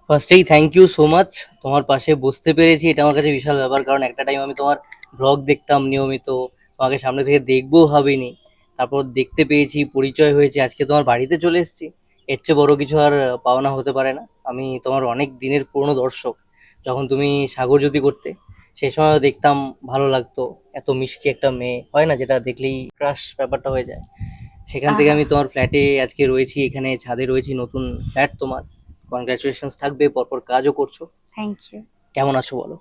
ফার্স্টেই thank you so much. তোমার পাশে বসতে পেরেছি এটা আমার কাছে বিশাল ব্যাপার, কারণ একটা টাইম আমি তোমার ব্লগ দেখতাম নিয়মিত, তোমাকে সামনে থেকে দেখবো ভাবিনি। তারপর দেখতে পেয়েছি, পরিচয় হয়েছে, আজকে তোমার বাড়িতে চলে এসেছি। এর চেয়ে বড় কিছু আর পাওনা হতে পারে না। আমি তোমার অনেক দিনের পুরনো দর্শক। যখন তুমি সাগরজ্যোতি করতে, সেই সময় দেখতাম, ভালো লাগতো। এত মিষ্টি একটা মেয়ে হয় না, যেটা দেখলেই ক্রাশ ব্যাপারটা হয়ে যায়। সেখান থেকে আহা! আমি তোমার ফ্ল্যাটে আজকে রয়েছি, এখানে ছাদে রয়েছি, নতুন ফ্ল্যাট তোমার। কনগ্রাচুলেশনস থাকবে, পরপর কাজও করছো। Thank you. কেমন আছো বলো?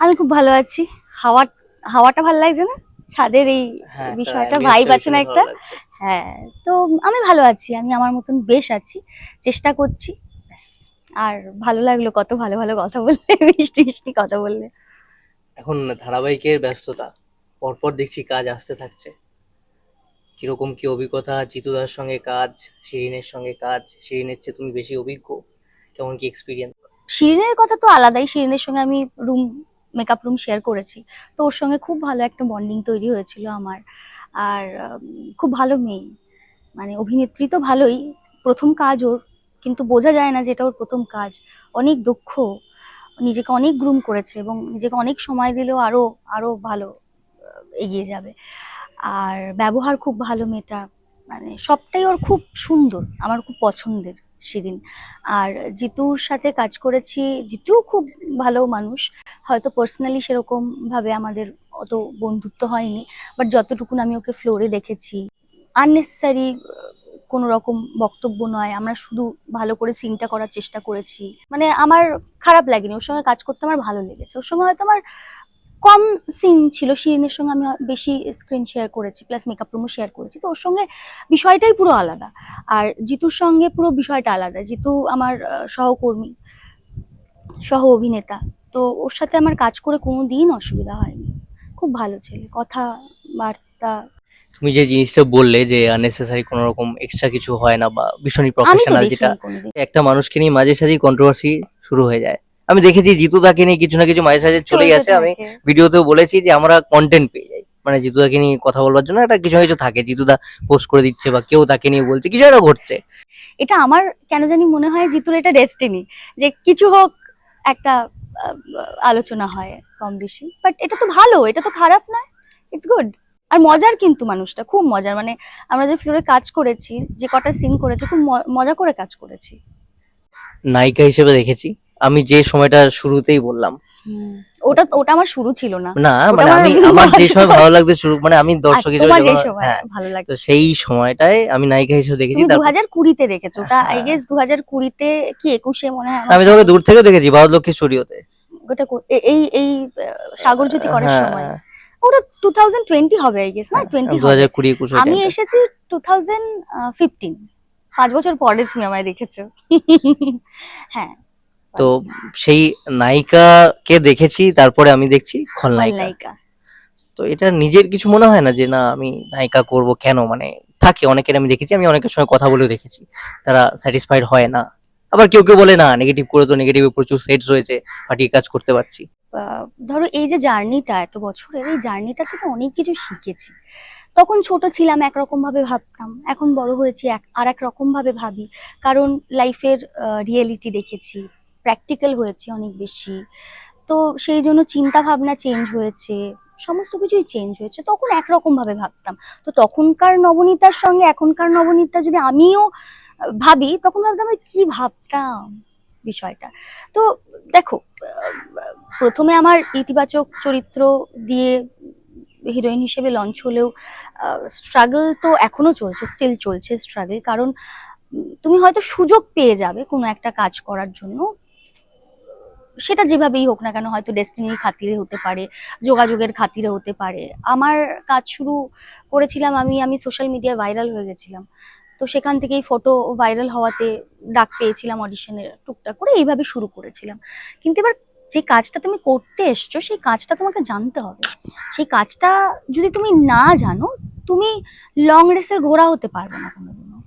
আমি খুব ভালো আছি। হাওয়া হাওয়াটা ভাল লাগছে না? ছাদের এই হ্যাঁ, একটা বিষয়টা ভাইব অ্যাম্বিয়েন্সটা আছে না ভীষণই ভালো একটা? লাগছে। হ্যাঁ, তো আমি ভালো আছি। আমি আমার মতন বেশ আছি। চেষ্টা করছি। ব্যাস। আর ভালো লাগলো কত ভালো, ভালো কথা বললে, মিষ্টি, মিষ্টি কথা বললে। এখন ধারাবাহিকের ব্যস্ততা, পরপর দেখছি কাজ আসতে থাকছে। কিরকম কি অভিজ্ঞতা জিতুদার সঙ্গে কাজ, শিরিনের সঙ্গে কাজ? শিরিনের চেয়ে তুমি বেশি অভিজ্ঞ, কেমন কি এক্সপিরিয়েন্স? শিরিনের কথা তো আলাদাই। শিরিনের সঙ্গে আমি রুম মেকআপ রুম শেয়ার করেছি। তো ওর সঙ্গে খুব ভালো একটা বন্ডিং তৈরি হয়েছিল আমার। আর খুব ভালো মেয়ে। মানে অভিনেত্রী তো ভালোই, প্রথম কাজ ওর, কিন্তু বোঝা যায় না যে এটা ওর প্রথম কাজ। অনেক দক্ষ, নিজেকে অনেক গ্রুম করেছে এবং নিজেকে অনেক সময় দিলেও আরো আরো ভালো এগিয়ে যাবে। আর ব্যবহার খুব ভালো মেয়েটা, মানে সবটাই ওর খুব সুন্দর, আমার খুব পছন্দের শিরিন। আর জিতুর সাথে কাজ করেছি, জিতুও খুব ভালো মানুষ। হয়তো পার্সোনালি সেরকম ভাবে আমাদের অত বন্ধুত্ব হয়নি, বাট যতটুকুন আমি ওকে ফ্লোরে দেখেছি, আননেসেসারি কোনো রকম বক্তব্য নয়, আমরা শুধু ভালো করে সিনটা করার চেষ্টা করেছি। মানে আমার খারাপ লাগেনি, ওর সঙ্গে কাজ করতে আমার ভালো লেগেছে। ওর সঙ্গে হয়তো আমার কম সিন ছিল, শিরিনের সঙ্গে আমি বেশি স্ক্রিন শেয়ার করেছি, প্লাস মেকআপ রুমও শেয়ার করেছি, তো ওর সঙ্গে বিষয়টাই পুরো আলাদা। আর জিতুর সঙ্গে পুরো বিষয়টা আলাদা। জিতু আমার সহকর্মী, সহ অভিনেতা। তো ওর সাথে আমার কাজ করে কোনো দিন অসুবিধা হয়নি। খুব ভালো ছেলে, কথাবার্তা। তুমি যে জিনিসটা বললে যে আননেসেসারি কোনো রকম এক্সট্রা কিছু হয় না বা ভীষণই আমি তো প্রফেশনাল, যেটা দেখিনি কোনোদিন। একটা মানুষকে নিয়ে মাঝে সাঝেই কন্ট্রোভার্সি শুরু হয়ে যায়। আমি দেখেছি জিতুদাকে নিয়ে কিছু না কিছু মাঝে সাঝে চলেই চলতে আসে। আমি থাকে। ভিডিওতেও বলেছি যে আমরা কন্টেন্ট পেয়ে যাই, মানে জিতুদাকে নিয়ে কথা বলবার জন্য একটা কিছু না কিছু থাকে, জিতুদা পোস্ট করে দিচ্ছে বা কেউ তাকে নিয়ে বলছে, কিছু একটা ঘটছে। এটা আমার কেন জানি মনে হয় জিতুর এটা ডেস্টিনি, যে কিছু হোক, একটা আহ, আলোচনা হয় কম বেশি। বাট এটা তো ভালো, এটা তো খারাপ নয়। It's good. আর মজার, কিন্তু মানুষটা খুব মজার। মানে আমরা যে ফ্লোরে কাজ করেছি, যে কটা সিন করেছি, খুব মজা করে কাজ করেছি। নায়িকা হিসেবে দেখেছি, আমি যে সময়টা শুরুতেই বললাম। হুম। ওটা ওটা আমার শুরু ছিল না। না, ওটা মানে আমার আমি আমার যে মাঝ- সময় ভালো লাগতে শুরু, মানে আমি দর্শক আচ্ছা, হিসেবে তোমার যখন, যেই সময় হ্যাঁ, ভালো তো লাগতো। সেই সময়টায় আমি নায়িকা হিসেবে দেখেছি। তুমি দু তারপর হাজার কুড়িতে দেখেছো ওটা, আই হ্যাঁ, গেস 2020-তে কি 21-এ মনে হয় আমার আমি তোমাকে সাগর। দূর থেকেও দেখেছি ভারতলক্ষ্মী স্টুডিওতে। ওটা এই এই সাগরজ্যোতি করার সময়। হ্যাঁ, ওটা 2020 হবে, আই গেস, না হ্যাঁ, 20 দু হবে। হাজার কুড়ি একুশ ওই আমি টাইমটা। এসেছি 2015। 5 বছর পরে তুমি আমায় দেখেছো। হ্যাঁ। তো সেই নায়িকাকে দেখেছি, তারপরে আমি দেখছি খলনায়িকা। খলনায়িকা। তো এটা নিজের কিছু মনে হয় না যে না আমি নায়িকা করব কেন, মানে থাকে অনেকের, আমি দেখেছি, আমি অনেকের সঙ্গে কথা বলেও দেখেছি, তারা স্যাটিসফাইড হয় না। আবার কেউ কেউ বলে না, নেগেটিভ করে তো নেগেটিভ প্রচুর সেটস রয়েছে, ফাটিয়ে কাজ করতে পারছি। ধরো এই যে জার্নিটা, এত বছরের এই জার্নিটা থেকে অনেক কিছু শিখেছি। তখন ছোট ছিলাম, একরকম ভাবে ভাবতাম, এখন বড় হয়েছি আর এক রকম ভাবে ভাবি। কারণ লাইফের রিয়েলিটি দেখেছি, প্র্যাকটিক্যাল হয়েছে অনেক বেশি। তো সেই জন্য চিন্তা ভাবনা চেঞ্জ হয়েছে, সমস্ত কিছুই চেঞ্জ হয়েছে। তখন একরকম ভাবে ভাবতাম। তো তখনকার নবনীতার সঙ্গে এখনকার নবনীতা যদি আমিও ভাবি, তখন ভাবতাম আমি কি ভাবতাম বিষয়টা। তো দেখো, প্রথমে আমার ইতিবাচক চরিত্র দিয়ে হিরোইন হিসেবে লঞ্চ হলেও স্ট্রাগল তো এখনো চলছে, স্টিল চলছে স্ট্রাগল। কারণ তুমি হয়তো সুযোগ পেয়ে যাবে কোনো একটা কাজ করার জন্য, সেটা যেভাবেই হোক না কেন, হয়তো ডেস্টিনির খাতিরে হতে পারে, যোগাযোগের খাতিরে হতে পারে। আমার কাজ শুরু করেছিলাম, আমি আমি সোশ্যাল মিডিয়ায় ভাইরাল হয়ে গেছিলাম। তো সেখান থেকেই ফটো ভাইরাল হওয়াতে ডাক পেয়েছিলাম অডিশনের, টুকটাক করে এইভাবে শুরু করেছিলাম। কিন্তু এবার যে কাজটা তুমি করতে এসছো, সেই কাজটা তোমাকে জানতে হবে। সেই কাজটা যদি তুমি না জানো, তুমি লং রেসের ঘোড়া হতে পারবে না কোনোদিনও।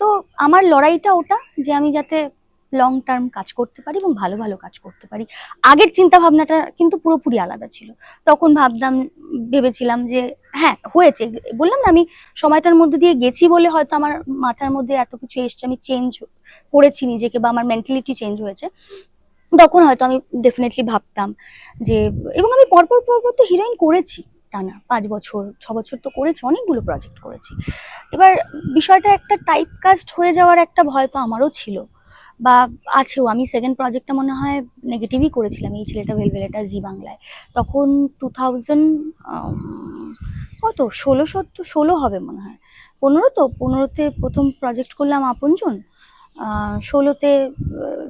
তো আমার লড়াইটা ওটা, যে আমি যাতে লং টার্ম কাজ করতে পারি এবং ভালো ভালো কাজ করতে পারি। আগের চিন্তা ভাবনাটা কিন্তু পুরোপুরি আলাদা ছিল। তখন ভেবেছিলাম যে হ্যাঁ হয়েছে, বললাম না আমি সময়টার মধ্যে দিয়ে গেছি বলে হয়তো আমার মাথার মধ্যে এত কিছু এসছে, আমি চেঞ্জ করেছি নিজেকে বা আমার মেন্টালিটি চেঞ্জ হয়েছে। তখন হয়তো আমি ডেফিনেটলি ভাবতাম যে, এবং আমি পরপর পরপর তো হিরোইন করেছি টানা 5 বছর 6 বছর তো করেছি, অনেকগুলো প্রজেক্ট করেছি। এবার বিষয়টা একটা টাইপ কাস্ট হয়ে যাওয়ার একটা ভয় তো আমারও ছিল বা আছেও। আমি সেকেন্ড প্রজেক্টটা মনে হয় নেগেটিভই করেছিলাম, এই ছেলেটা ভেলভেলেটা, জি বাংলায়। তখন 2000 কত 16 হবে মনে হয়, 15তে প্রথম প্রজেক্ট করলাম আপনজন, 16তে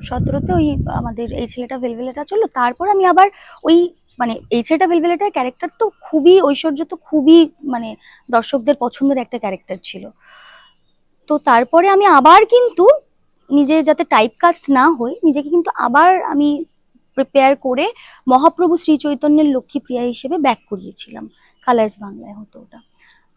17তে ওই আমাদের এই ছেলেটা ভেলভেলেটা চললো। তারপর আমি আবার ওই মানে এই ছেলেটা ভেলভেলেটার ক্যারেক্টার তো খুবই, ঐশ্বর্য তো খুবই মানে দর্শকদের পছন্দের একটা ক্যারেক্টার ছিল। তো তারপরে আমি আবার কিন্তু নিজে যাতে টাইপ কাস্ট না হই, নিজেকে কিন্তু আবার আমি প্রিপেয়ার করে মহাপ্রভু শ্রী চৈতন্যের লক্ষ্মীপ্রিয়া হিসেবে ব্যাক করিয়েছিলাম। কালার্স বাংলায় হতো ওটা।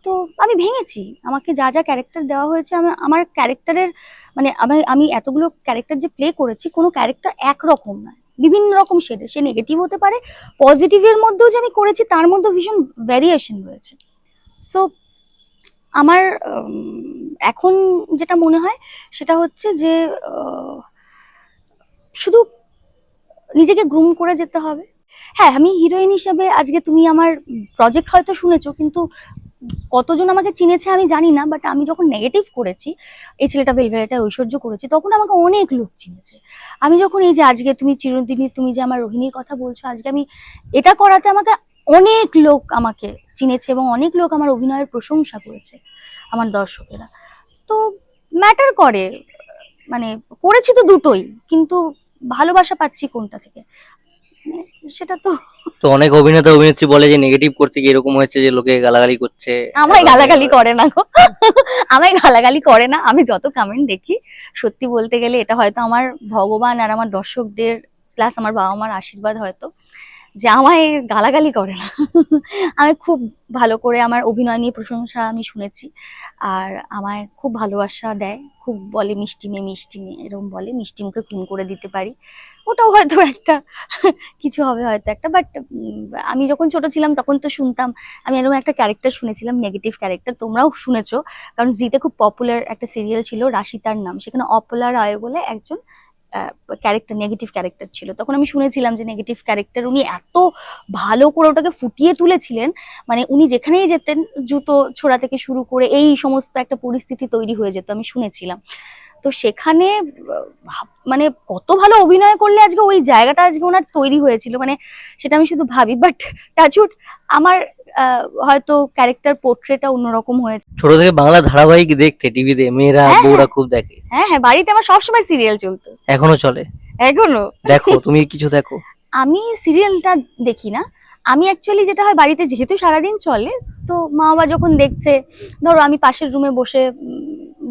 তো আমি ভেঙেছি, আমাকে যা যা ক্যারেক্টার দেওয়া হয়েছে, আমার ক্যারেক্টারের মানে আমি এতগুলো ক্যারেক্টার যে প্লে করেছি, কোনো ক্যারেক্টার একরকম নয়, বিভিন্ন রকম শেডে। সে নেগেটিভ হতে পারে, পজিটিভের মধ্যেও যে আমি করেছি তার মধ্যে ভীষণ ভ্যারিয়েশন রয়েছে। সো আমার এখন যেটা মনে হয় সেটা হচ্ছে যে শুধু নিজেকে গ্রুম করে যেতে হবে। হ্যাঁ, আমি হিরোইন হিসেবে আজকে তুমি আমার প্রজেক্ট হয়তো শুনেছো, কিন্তু কতজন আমাকে চিনেছে আমি জানি না, বাট আমি যখন নেগেটিভ করেছি, এই ছেলেটা ভেলভেলেটা ঐশ্বর্য করেছি, তখন আমাকে অনেক লোক চিনেছে। আমি যখন এই যে আজকে তুমি চিরদিনই তুমি যে আমার রোহিণীর কথা বলছো, আজকে আমি এটা করাতে আমাকে অনেক লোক আমাকে চিনেছে এবং অনেক লোক আমার অভিনয়ের প্রশংসা করেছে, আমার দর্শকেরা। তো ম্যাটার করে, মানে করেছি তো দুটোই, কিন্তু ভালোবাসা পাচ্ছি কোনটা থেকে, মানে সেটা তো। তো অনেক অভিনেতা অভিনেত্রী বলে যে নেগেটিভ করতে গিয়ে এরকম হয়েছে যে লোকে গালাগালি করছে। আমায় গালাগালি করে না গো, আমায় গালাগালি করে না। আমি যত কমেন্ট দেখি, সত্যি বলতে গেলে এটা হয়তো আমার ভগবান আর আমার দর্শকদের প্লাস আমার বাবা মার আশীর্বাদ হয়তো, যে আমায় গালাগালি করে না। আমি খুব ভালো করে আমার অভিনয় নিয়ে প্রশংসা আমি শুনেছি, আর আমায় খুব ভালোবাসা দেয়, খুব বলে মিষ্টি মেয়ে এরকম বলে, মিষ্টি মুখে খুন করে দিতে পারি। ওটাও হয়তো একটা কিছু হবে হয়তো একটা, বাট আমি যখন ছোট ছিলাম তখন তো শুনতাম, আমি এরকম একটা ক্যারেক্টার শুনেছিলাম, নেগেটিভ ক্যারেক্টার, তোমরাও শুনেছো, কারণ জিতে খুব পপুলার একটা সিরিয়াল ছিল রাশি তার নাম, সেখানে অপলা রায় বলে একজন ক্যারেক্টার, নেগেটিভ ক্যারেক্টার ছিল। তখন আমি শুনেছিলাম যে নেগেটিভ ক্যারেক্টার উনি এত ভালো করে ওটাকে ফুটিয়ে তুলেছিলেন, মানে উনি যেখানেই যেতেন জুতো ছোড়া থেকে শুরু করে এই সমস্ত একটা পরিস্থিতি তৈরি হয়ে যেত, আমি শুনেছিলাম। তো সেখানে মানে কত ভালো অভিনয় করলে আজকে ওই জায়গাটা আজকে ওনার তৈরি হয়েছিল, মানে সেটা আমি শুধু ভাবি। বাট টাচউড আমার হয়তো ক্যারেক্টার পোর্ট্রেটা অন্যরকম হয়েছে। ছোট থেকে বাংলা ধারাবাহিক দেখতে টিভিতে মেয়েরা হ্যাঁ বউরা হ্যাঁ খুব দেখে। হ্যাঁ হ্যাঁ, বাড়িতে আমার সবসময় সিরিয়াল চলতো, এখনো চলে? এখনো। দেখো, তুমি কিছু দেখো? আমি সিরিয়ালটা দেখি না। আমি অ্যাকচুয়ালি যেটা হয়, বাড়িতে যেহেতু সারাদিন চলে, তো মা বাবা যখন দেখছে, ধরো আমি পাশের রুমে বসে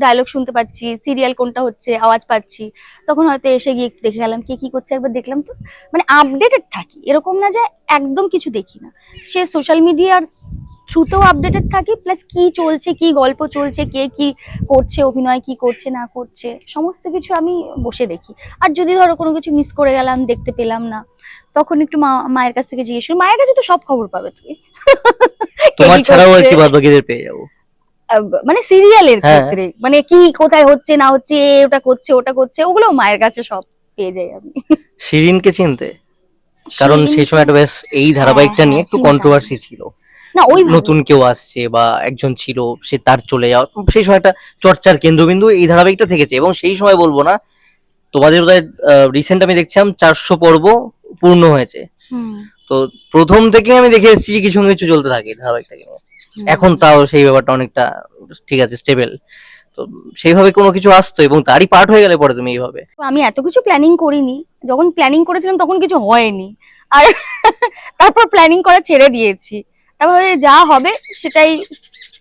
ডায়লগ শুনতে পাচ্ছি, সিরিয়াল কোনটা হচ্ছে আওয়াজ পাচ্ছি, তখন হয়তো এসে গিয়ে একটু দেখে গেলাম কে কি করছে, একবার দেখলাম। তো মানে আপডেটেড থাকি, এরকম না যে একদম কিছু দেখি না। সে সোশ্যাল মিডিয়ার থ্রুতেও আপডেটেড থাকি, প্লাস কি চলছে, কি গল্প চলছে, কে কি করছে, অভিনয় কি করছে না করছে, সমস্ত কিছু আমি বসে দেখি। আর যদি ধরো কোনো কিছু মিস করে গেলাম, দেখতে পেলাম না, তখন একটু মায়ের কাছ থেকে জিজ্ঞেস করি। মায়ের কাছে তো সব খবর পাবে তুমি। কে তোমার কি ছাড়াও আর করছে, কি বাদ বাকিদের পেয়ে যাবো? মানে সিরিয়ালের হ্যাঁ। ক্ষেত্রে মানে কি কোথায় হচ্ছে না হচ্ছে, এ ওটা করছে ওটা করছে, ওগুলো মায়ের কাছে সব পেয়ে যাই আমি। শিরিনকে চিনতে? কারণ সেই সময় একটা বেশ এই হ্যাঁ ধারাবাহিকটা নিয়ে হ্যাঁ একটু চিন্তা, কন্ট্রোভার্সি ছিল। না ওইভাবে নতুন কেউ আসছে বা একজন ছিল, সে তার চলে যাওয়া সেই সময় একটা চর্চার কেন্দ্রবিন্দু এই ধারাবাহিকটা থেকেছে। এবং সেই সময় বলবো না, তোমাদের বোধহয় রিসেন্ট আমি দেখছিলাম 400 পর্ব পূর্ণ হয়েছে। হুম তো প্রথম থেকে আমি দেখে এসেছি যে কিছু না কিছু চলতে থাকে ধারাবাহিকটাকে নিয়ে। হুম। এখন তাও সেই ব্যাপারটা অনেকটা ঠিক আছে, স্টেবল। তো সেইভাবে কোনো কিছু আসতো এবং তারই পার্ট হয়ে গেলে পরে তুমি এইভাবে। তো আমি এত কিছু প্ল্যানিং করিনি, যখন প্ল্যানিং করেছিলাম তখন কিছু হয়নি, আর তারপর প্ল্যানিং করা ছেড়ে দিয়েছি। তারপরে যা হবে সেটাই,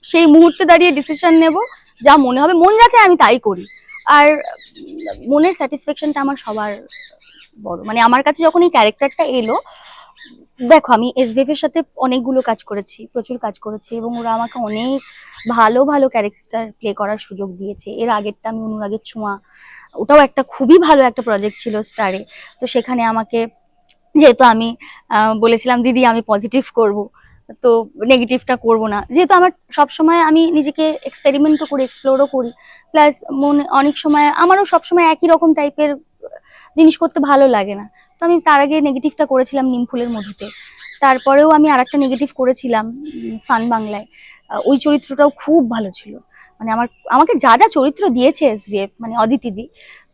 সেই মুহূর্তে দাঁড়িয়ে ডিসিশন নেব, যা মনে হবে, মন যা চায় আমি তাই করি। আর মনের স্যাটিসফ্যাকশনটা আমার সবার বড়। মানে আমার কাছে যখন এই ক্যারেক্টারটা এলো, দেখো আমি এসবিএফ এর সাথে অনেকগুলো কাজ করেছি, প্রচুর কাজ করেছি, এবং ওরা আমাকে অনেক ভালো ভালো ক্যারেক্টার প্লে করার সুযোগ দিয়েছে। এর আগেরটা আমি অনুরাগের ছোঁয়া, ওটাও একটা খুবই ভালো একটা প্রজেক্ট ছিল স্টারে। তো সেখানে আমাকে, যেহেতু আমি বলেছিলাম দিদি আমি পজিটিভ করব, তো নেগেটিভটা করব না, যেহেতু আমার সবসময় আমি নিজেকে এক্সপেরিমেন্টও করি, এক্সপ্লোরও করি, প্লাস মনে অনেক সময় আমারও সবসময় একই রকম টাইপের জিনিস করতে ভালো লাগে না। তো আমি তার আগে নেগেটিভটা করেছিলাম নিমফুলের মধুতে, তারপরেও আমি আরেকটা নেগেটিভ করেছিলাম সান বাংলায়। ওই চরিত্রটাও খুব ভালো ছিল। মানে আমাকে যা যা চরিত্র দিয়েছে এসভিএফ, মানে অদিতি দি,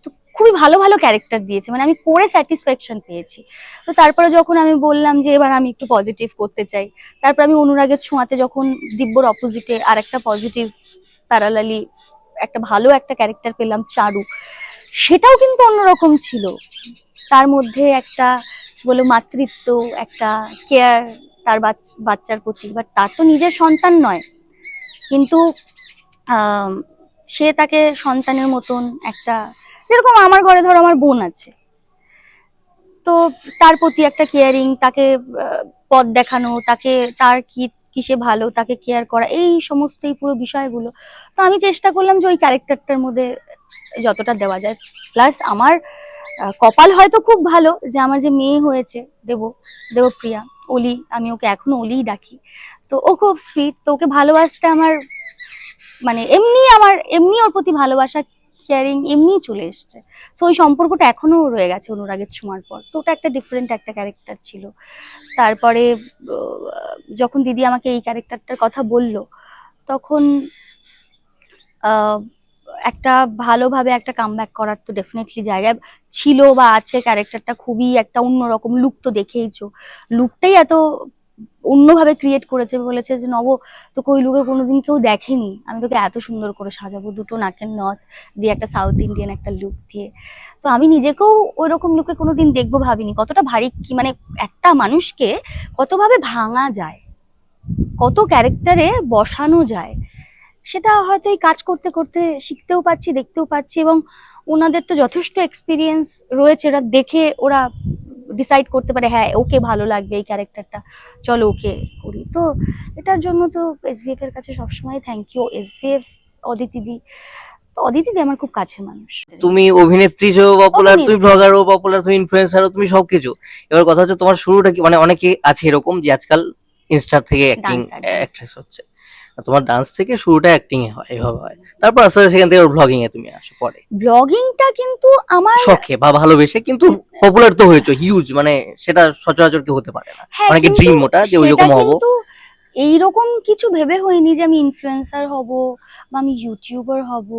তো খুবই ভালো ভালো ক্যারেক্টার দিয়েছে, মানে আমি করে স্যাটিসফ্যাকশন পেয়েছি। তো তারপরে যখন আমি বললাম যে এবার আমি একটু পজিটিভ করতে চাই, তারপর আমি অনুরাগের ছোঁয়াতে যখন দিব্যর অপোজিটে আর একটা পজিটিভ প্যারালালি একটা ভালো একটা ক্যারেক্টার পেলাম চারু, সেটাও কিন্তু অন্যরকম ছিল। তার মধ্যে একটা বলো মাতৃত্ব, একটা কেয়ার তার বাচ্চার প্রতি, বাট তার তো নিজের সন্তান নয়, কিন্তু আহ সে তাকে সন্তানের মতন একটা, যেরকম আমার ঘরে ধরো আমার বোন আছে, তো তার প্রতি একটা কেয়ারিং, তাকে পথ দেখানো, তাকে তার কি কিসে ভালো তাকে কেয়ার করা, এই সমস্ত এই পুরো বিষয়গুলো। তো আমি চেষ্টা করলাম যে ওই ক্যারেক্টারটার মধ্যে যতটা দেওয়া যায়। প্লাস আমার কপাল হয়তো খুব ভালো যে আমার যে মেয়ে হয়েছে দেবপ্রিয়া, অলি, আমি ওকে এখনো অলিই ডাকি। তো ও খুব সুইট, তো ওকে ভালোবাসতে আমার মানে এমনি ওর প্রতি ভালোবাসা, কেয়ারিং এমনি চলে এসছে। সো ওই সম্পর্কটা এখনো রয়ে গেছে অনুরাগের ছোঁয়ার পর। তো ওটা একটা ডিফারেন্ট একটা ক্যারেক্টার ছিল। তারপরে যখন দিদি আমাকে এই ক্যারেক্টারটার কথা বলল, তখন আহ, একটা ভালোভাবে একটা কামব্যাক করার তো ডেফিনেটলি জায়গা ছিল বা আছে। ক্যারেক্টারটা খুবই একটা অন্যরকম, লুক তো দেখেইছো, লুকটাই এত অন্যভাবে ক্রিয়েট করেছে, বলেছে যে নব তোকে ওই লুকে কোনোদিন কেউ দেখেনি, আমি তোকে এত সুন্দর করে সাজাবো, দুটো নাকের নথ দিয়ে একটা সাউথ ইন্ডিয়ান একটা লুক দিয়ে। তো আমি নিজেকেও ওই রকম লুকে কোনোদিন দেখবো ভাবিনি, কতটা ভারী কি, মানে একটা মানুষকে কতভাবে ভাঙা যায়, কত ক্যারেক্টারে বসানো যায়, সেটা হয়তো এই কাজ করতে করতে শিখতেও পাচ্ছি, দেখতেও পাচ্ছি। এবং ওনাদের তো যথেষ্ট এক্সপিরিয়েন্স রয়েছে, ওরা দেখে ওরা ডিসাইড করতে পারে হ্যাঁ ওকে ভালো লাগবে এই ক্যারেক্টারটা, চলো ওকে করি। তো এটার জন্য তো এসভিএফ এর কাছে সবসময় থ্যাংক ইউ। এসভিএফ, অদিতি দি, তো অদিতি দি আমার খুব কাছের মানুষ। তুমি অভিনেত্রী হিসেবেও পপুলার, তুমি অভিনেত্রী, ব্লগারও পপুলার, তুমি ইনফ্লুয়েন্সারও, তুমি সবকিছু। এবার কথা হচ্ছে তোমার শুরুটা কি, মানে অনেকে আছে এরকম যে আজকাল ইনস্টা থেকে অ্যাক্টিং ডান্সার, অ্যাক্ট্রেস হচ্ছে, তোমার ডান্স থেকে শুরুটা অ্যাক্টিং এ হয়, এভাবে হয়, তারপর আস্তে আস্তে সেখান থেকে ব্লগিং এ তুমি আসো পরে, ব্লগিংটা কিন্তু আমার, শখে বা ভালোবেসে, কিন্তু পপুলার তো হয়েছে হিউজ, মানে সেটা সচরাচর কেউ হতে পারে না, হ্যাঁ অনেকে কিন্তু ড্রিম ওটা যে সেটা ওইরকম হবো। কিন্তু এইরকম কিছু ভেবে হয়নি যে আমি ইনফ্লুয়েন্সার হব বা আমি ইউটিউবার হব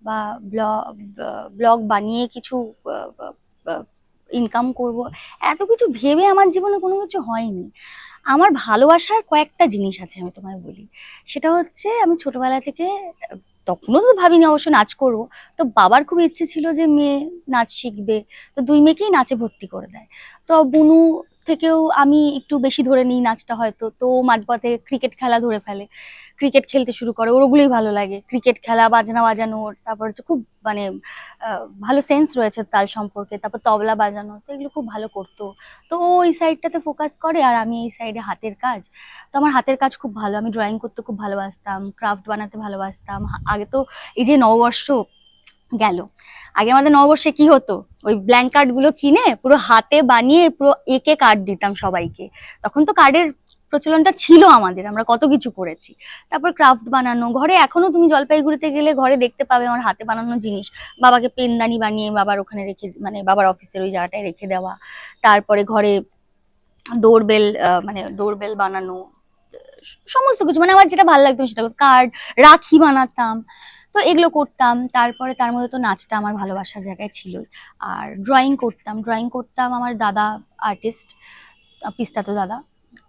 বা ব্লগ ব্লগ বানিয়ে কিছু ইনকাম করব, এত কিছু ভেবে আমার জীবনে কোনো কিছু হয়নি। আমার ভালোবাসার কয়েকটা জিনিস আছে আমি তোমায় বলি। সেটা হচ্ছে আমি ছোটবেলা থেকে, তখনও তো ভাবিনি অবশ্য নাচ করব, তো বাবার খুব ইচ্ছে ছিল যে মেয়ে নাচ শিখবে, তো দুই মেয়েকেই নাচে ভর্তি করে দেয়। তো বুনু থেকেও আমি একটু বেশি ধরে নিই নাচটা হয়তো, তো ও মাঝপথে ক্রিকেট খেলা ধরে ফেলে, ক্রিকেট খেলতে শুরু করে, ওর ওগুলোই ভালো লাগে, ক্রিকেট খেলা, বাজনা বাজানোর, তারপর হচ্ছে খুব মানে ভালো সেন্স রয়েছে তাল সম্পর্কে, তারপর তবলা বাজানো, তো এগুলো খুব ভালো করতো। তো ও এই সাইডটাতে ফোকাস করে আর আমি এই সাইডে হাতের কাজ। তো আমার হাতের কাজ খুব ভালো, আমি ড্রয়িং করতে খুব ভালোবাসতাম, ক্রাফট বানাতে ভালোবাসতাম। আগে তো এই যে নববর্ষ গেল, আগে আমাদের নববর্ষে কি হতো, ওই ব্ল্যাঙ্ক কার্ড গুলো কিনে পুরো হাতে বানিয়ে পুরো একে কার্ড দিতাম সবাইকে। তখন তো কার্ডের প্রচলনটা ছিল আমাদের, আমরা কত কিছু করেছি। তারপর ক্রাফট বানানো, ঘরে এখনো তুমি জলপাইগুড়িতে গেলে ঘরে দেখতে পাবে আমার হাতে বানানো জিনিস, বাবাকে পেনদানি বানিয়ে বাবার ওখানে রেখে, মানে বাবার অফিসের ওই জায়গাটায় রেখে দেওয়া। তারপরে ঘরে ডোরবেল, মানে ডোরবেল বানানো, সমস্ত কিছু, মানে আমার যেটা ভালো লাগতো সেটা, কার্ড, রাখি বানাতাম, তো এগুলো করতাম। তারপরে তার মধ্যে তো নাচটা আমার ভালোবাসার জায়গায় ছিলই। আর ড্রয়িং করতাম, আমার দাদা আর্টিস্ট, পিস্তাতো দাদা,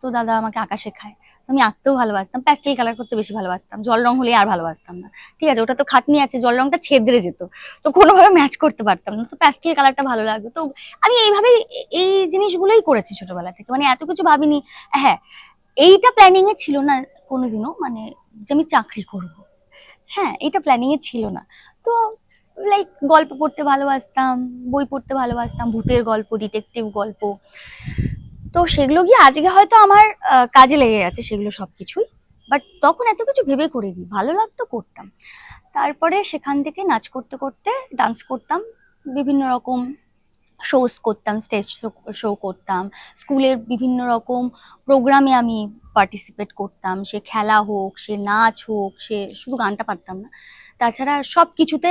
তো দাদা আমাকে আঁকা শেখায়। তো আমি আঁকতেও ভালোবাসতাম, প্যাস্টেল কালার করতে বেশি ভালোবাসতাম, জল রং হলে আর ভালোবাসতাম না। ঠিক আছে, ওটা তো খাটনি আছে, জল রংটা ছেদরে যেত, তো কোনোভাবে ম্যাচ করতে পারতাম না, তো প্যাস্টেল কালারটা ভালো লাগতো। তো আমি এইভাবেই এই জিনিসগুলোই করেছি ছোটবেলা থেকে, মানে এত কিছু ভাবিনি। হ্যাঁ, এইটা প্ল্যানিং এ ছিল না কোনোদিনও, মানে যে আমি চাকরি করব, হ্যাঁ এটা প্ল্যানিং এ ছিল না। তো লাইক গল্প পড়তে ভালোবাসতাম, বই পড়তে ভালোবাসতাম, ভূতের গল্প, ডিটেকটিভ গল্প, তো সেগুলো গিয়ে আজকে হয়তো আমার কাজে লেগে গেছে সেগুলো সবকিছুই। বাট তখন এত কিছু ভেবে করিনি, ভালো লাগতো করতাম। তারপরে সেখান থেকে নাচ করতে করতে ডান্স করতাম, বিভিন্ন রকম শোজ করতাম, স্টেজ শো করতাম, স্কুলের বিভিন্ন রকম প্রোগ্রামে আমি পার্টিসিপেট করতাম, সে খেলা হোক, সে নাচ হোক, সে শুধু গানটা পারতাম না, তাছাড়া সব কিছুতে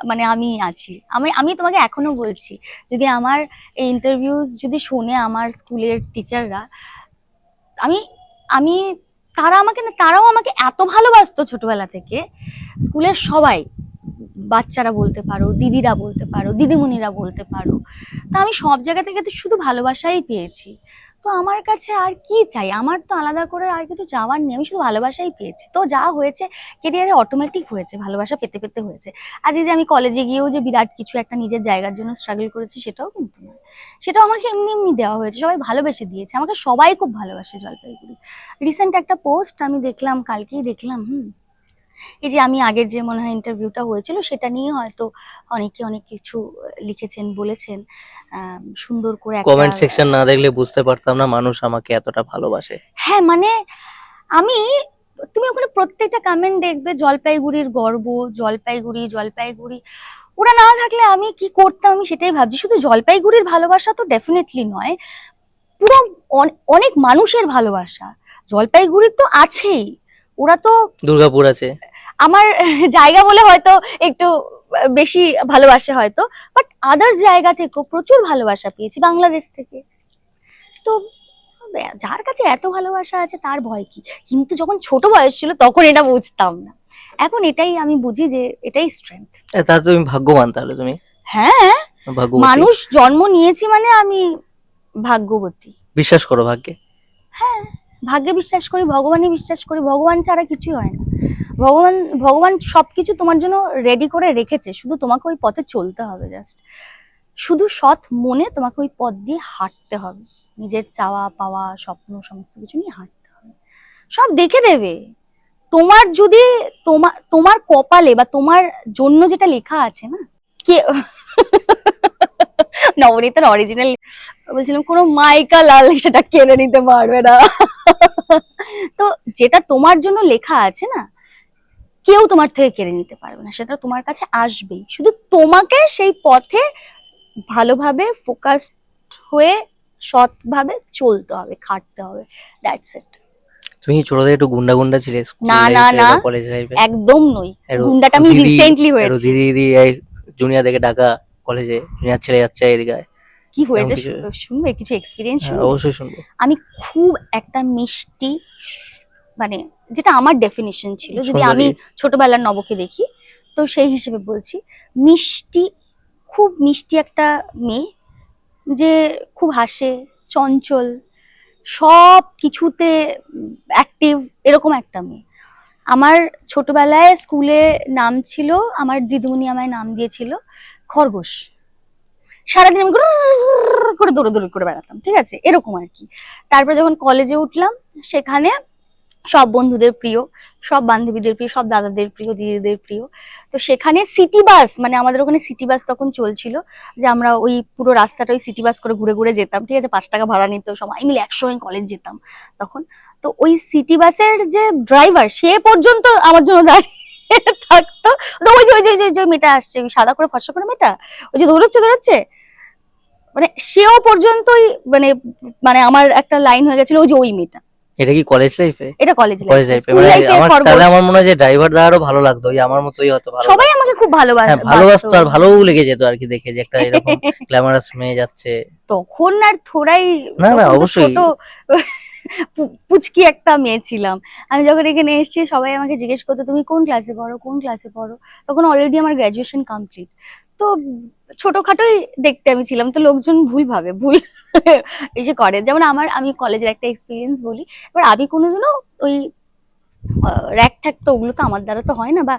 মানে আমি আছি। আমি আমি তোমাকে এখনো বলছি, যদি আমার এই ইন্টারভিউজ যদি শোনে আমার স্কুলের টিচাররা, আমি আমি তারাও আমাকে এত ভালোবাসতো ছোটবেলা থেকে, স্কুলের সবাই, বাচ্চারা বলতে পারো, দিদিরা বলতে পারো, দিদিমণিরা বলতে পারো, তো আমি সব জায়গা থেকে তো শুধু ভালোবাসাই পেয়েছি। তো আমার কাছে আর কি চাই, আমার তো আলাদা করে আর কিছু চাওয়ার নেই, আমি শুধু ভালোবাসাই পেয়েছি। তো যা হয়েছে কেরিয়ারে অটোমেটিক হয়েছে, ভালোবাসা পেতে পেতে হয়েছে। আজকে যে আমি কলেজে গিয়েও যে বিরাট কিছু একটা নিজের জায়গার জন্য স্ট্রাগল করেছি, সেটাও কিন্তু নয়, সেটাও আমাকে এমনি এমনি দেওয়া হয়েছে, সবাই ভালোবেসে দিয়েছে, আমাকে সবাই খুব ভালোবাসে জলপাইগুড়ি। রিসেন্ট একটা পোস্ট আমি দেখলাম, কালকেই দেখলাম, এই যে আমি আগের যে মনে হয় ইন্টারভিউটা হয়েছিল সেটা নিয়ে হয়তো অনেকে অনেক কিছু লিখেছেন, বলেছেন, সুন্দর করে একটা, কমেন্ট সেকশন না দেখলে বুঝতে পারতাম না মানুষ আমাকে এতটা ভালোবাসে। হ্যাঁ মানে আমি, তুমি ওখানে প্রত্যেকটা কমেন্ট দেখবে জলপাইগুড়ির গর্ব, জলপাইগুড়ি জলপাইগুড়ি, ওরা না থাকলে আমি কি করতাম, আমি সেটাই ভাবছি। শুধু জলপাইগুড়ির ভালোবাসা তো ডেফিনেটলি নয়, পুরো অনেক মানুষের ভালোবাসা জলপাইগুড়ির তো আছেই, ওরা তো, দুর্গাপুর আছে। আমার জায়গা বলে হয়তো একটু বেশি ভালোবাসে হয়তো, বাট আদার্স জায়গা থেকেও প্রচুর ভালোবাসা পেয়েছি, বাংলাদেশ থেকে। তো যার কাছে এত ভালোবাসা আছে তার ভয় কি? কিন্তু যখন ছোট বয়স ছিল তখন এটা বুঝতাম না, এখন এটাই আমি বুঝি যে এটাই স্ট্রেংথ। তা তুমি ভাগ্যবান, তাহলে তুমি হ্যাঁ, ভাগ্যবতী। মানুষ জন্ম নিয়েছি মানে আমি ভাগ্যবতী। বিশ্বাস করো ভাগ্যে? হ্যাঁ, ভাগ্যে বিশ্বাস করি, ভগবানে বিশ্বাস করি, ভগবান ছাড়া কিছুই হয় না। ভগবান ভগবান সবকিছু তোমার জন্য রেডি করে রেখেছে, শুধু তোমাকে ওই পথে চলতে হবে, জাস্ট শুধু সৎ মনে তোমাকে ওই পথ দিয়ে হাঁটতে হবে, নিজের চাওয়া পাওয়া স্বপ্ন সমস্ত কিছু নিয়ে হাঁটতে হবে, সব দেখে দেবে। তোমার যদি তোমার তোমার কপালে বা তোমার জন্য যেটা লেখা আছে না, কে নবনীতার অরিজিনাল বলছিলাম, কোনো মাইকা লাল সেটা কেড়ে নিতে পারবে না। তো যেটা তোমার জন্য লেখা আছে না, কেউ তোমার থেকে কেড়ে নিতে পারবে না, সেটা তোমার কাছে আসবেই, শুধু তোমাকে সেই পথে ভালোভাবে ফোকাস হয়ে সৎভাবে চলতে হবে, খাটতে হবে, দ্যাটস ইট। তুমি কি ছোট থেকে একটু গুন্ডা গুন্ডা ছিলে স্কুল না না লাইফে না, বা কলেজ লাইফে? একদম নই, গুন্ডাটা আমি রিসেন্টলি হয়েছে। দিদি দিদি এই জুনিয়র থেকে ডাকা কলেজে, জুনিয়র ছেলে যাচ্ছে এদিকে আয়। কি হয়েছে এমন কিছু? শুনবে কিছু এক্সপিরিয়েন্স? হ্যাঁ, শুনবে? অবশ্যই শুনবো। আমি খুব একটা মিষ্টি, মানে যেটা আমার ডেফিনিশন ছিল, যদি আমি সুন্দরী। ছোটবেলার নবকে দেখি তো সেই হিসেবে বলছি, মিষ্টি, খুব মিষ্টি একটা মেয়ে, যে খুব হাসে, চঞ্চল, সব কিছুতে অ্যাক্টিভ, এরকম একটা মেয়ে। আমার ছোটবেলায় স্কুলে নাম ছিল, আমার দিদিমণি আমায় নাম দিয়েছিল খরগোশ। সারাদিন আমি করে দৌড়াদৌড়ি করে বেড়াতাম, ঠিক আছে, এরকম আর কি। তারপরে যখন কলেজে উঠলাম, সেখানে সব বন্ধুদের প্রিয়, সব বান্ধবীদের প্রিয়, সব দাদাদের প্রিয়, দিদিদের প্রিয়। তো সেখানে সিটি বাস, মানে আমাদের ওখানে সিটি বাস তখন চলছিল, যে আমরা ওই পুরো রাস্তাটা ওই সিটি বাস করে ঘুরে ঘুরে যেতাম, ঠিক আছে, 5 টাকা ভাড়া নিত, সবাই মিলে একসঙ্গে কলেজ যেতাম তখন। তো ওই সিটি বাসের যে ড্রাইভার, সে পর্যন্ত আমার জন্য দাঁড়িয়ে থাকতো। তো ওই যে ওই যে ওই যে যে মেয়েটা আসছে, ওই সাদা করে ফর্সা করে মেয়েটা, ওই যে দৌড়চ্ছে দৌড়চ্ছে, মানে সেও পর্যন্তই, মানে মানে আমার একটা লাইন হয়ে গেছিল, ওই যে ওই মেয়েটা। এটা কি কলেজ লাইফে? এটা কলেজ কলেজ লাইফে মানে আমার, তাহলে আমার মনে হয় যে ড্রাইভার দাঁড়ারও ভালো লাগতো, ওই আমার মতোই হয়তো ভালো সবাই আমাকে খুব ভালোবাসে, হ্যাঁ ভালোবাসতো, আর ভালোও লেগে যেত আর কি দেখে, যে একটা এরকম গ্ল্যামারাস মেয়ে যাচ্ছে। তখন আর থোড়াই, না না তখন তো অবশ্যই। ছোট পুচকি একটা মেয়ে ছিলাম। আমি যখন এখানে এসেছি সবাই আমাকে জিজ্ঞেস করতো তুমি কোন ক্লাসে পড়ো, কোন ক্লাসে পড়ো, তখন অলরেডি আমার গ্র্যাজুয়েশন কমপ্লিট। তো ছোটখাটোই দেখতে আমি ছিলাম, তো লোকজন ভুল ভাবে, ভুল এসে করে। যেমন আমি কলেজের একটা এক্সপিরিয়েন্স বলি, এবার আমি কোনোদিনও ওই র্যাক ঠ্যাক তো ওগুলো তো আমার দ্বারা তো হয় না, বা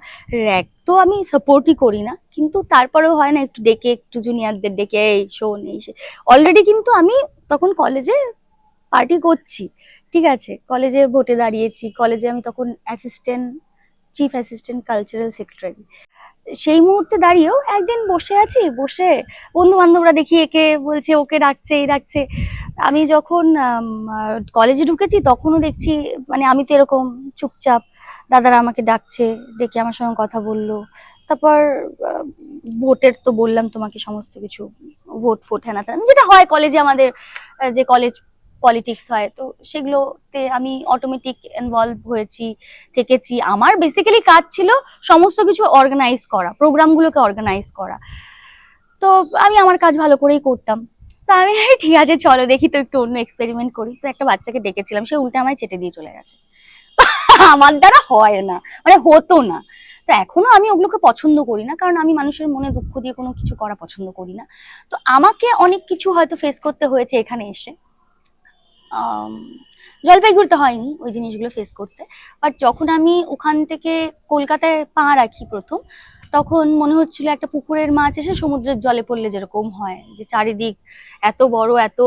র্যাক তো আমি সাপোর্টই করি না, কিন্তু তারপরেও হয় না একটু ডেকে, একটু জুনিয়রদের ডেকে এই শোন এই সে। অলরেডি কিন্তু আমি তখন কলেজে পার্টি করছি, ঠিক আছে, কলেজে ভোটে দাঁড়িয়েছি, কলেজে আমি তখন assistant, chief assistant cultural secretary. সেই মুহূর্তে দাঁড়িয়েও একদিন বসে আছি, বসে বন্ধু বান্ধবরা দেখি একে বলছে, ওকে ডাকছে, এই ডাকছে। আমি যখন কলেজে ঢুকেছি তখনও দেখছি, মানে আমি তো এরকম চুপচাপ, দাদারা আমাকে ডাকছে, ডেকে আমার সঙ্গে কথা বললো। তারপর ভোটের তো বললাম তোমাকে সমস্ত কিছু, ভোট ফোট হ্যানা ত্যানা যেটা হয় কলেজে আমাদের, যে কলেজ পলিটিক্স হয়, তো সেগুলোতে আমি অটোমেটিক ইনভলভ হয়েছি, থেকেছি। আমার বেসিক্যালি কাজ ছিল সমস্ত কিছু অর্গানাইজ করা, প্রোগ্রামগুলোকে অর্গানাইজ করা। তো আমি আমার কাজ ভালো করেই করতাম। তো আমি ঠিক আছে চলো দেখি তো একটু অন্য এক্সপেরিমেন্ট করি। তো একটা বাচ্চাকে ডেকেছিলাম, সে উল্টে আমায় চেটে দিয়ে চলে গেছে। আমার দ্বারা হয় না, মানে হতো না। তো এখনো আমি ওগুলোকে পছন্দ করি না, কারণ আমি মানুষের মনে দুঃখ দিয়ে কোনো কিছু করা পছন্দ করি না। তো আমাকে অনেক কিছু হয়তো ফেস করতে হয়েছে এখানে এসে। আম, জলপাইগুড়িতে হয়নি ওই জিনিসগুলো ফেস করতে, বাট যখন আমি ওখান থেকে কলকাতায় পা রাখি প্রথম, তখন মনে হচ্ছিল একটা পুকুরের মাছ এসে সমুদ্রের জলে পড়লে যেরকম হয়, যে চারিদিক এত বড়, এত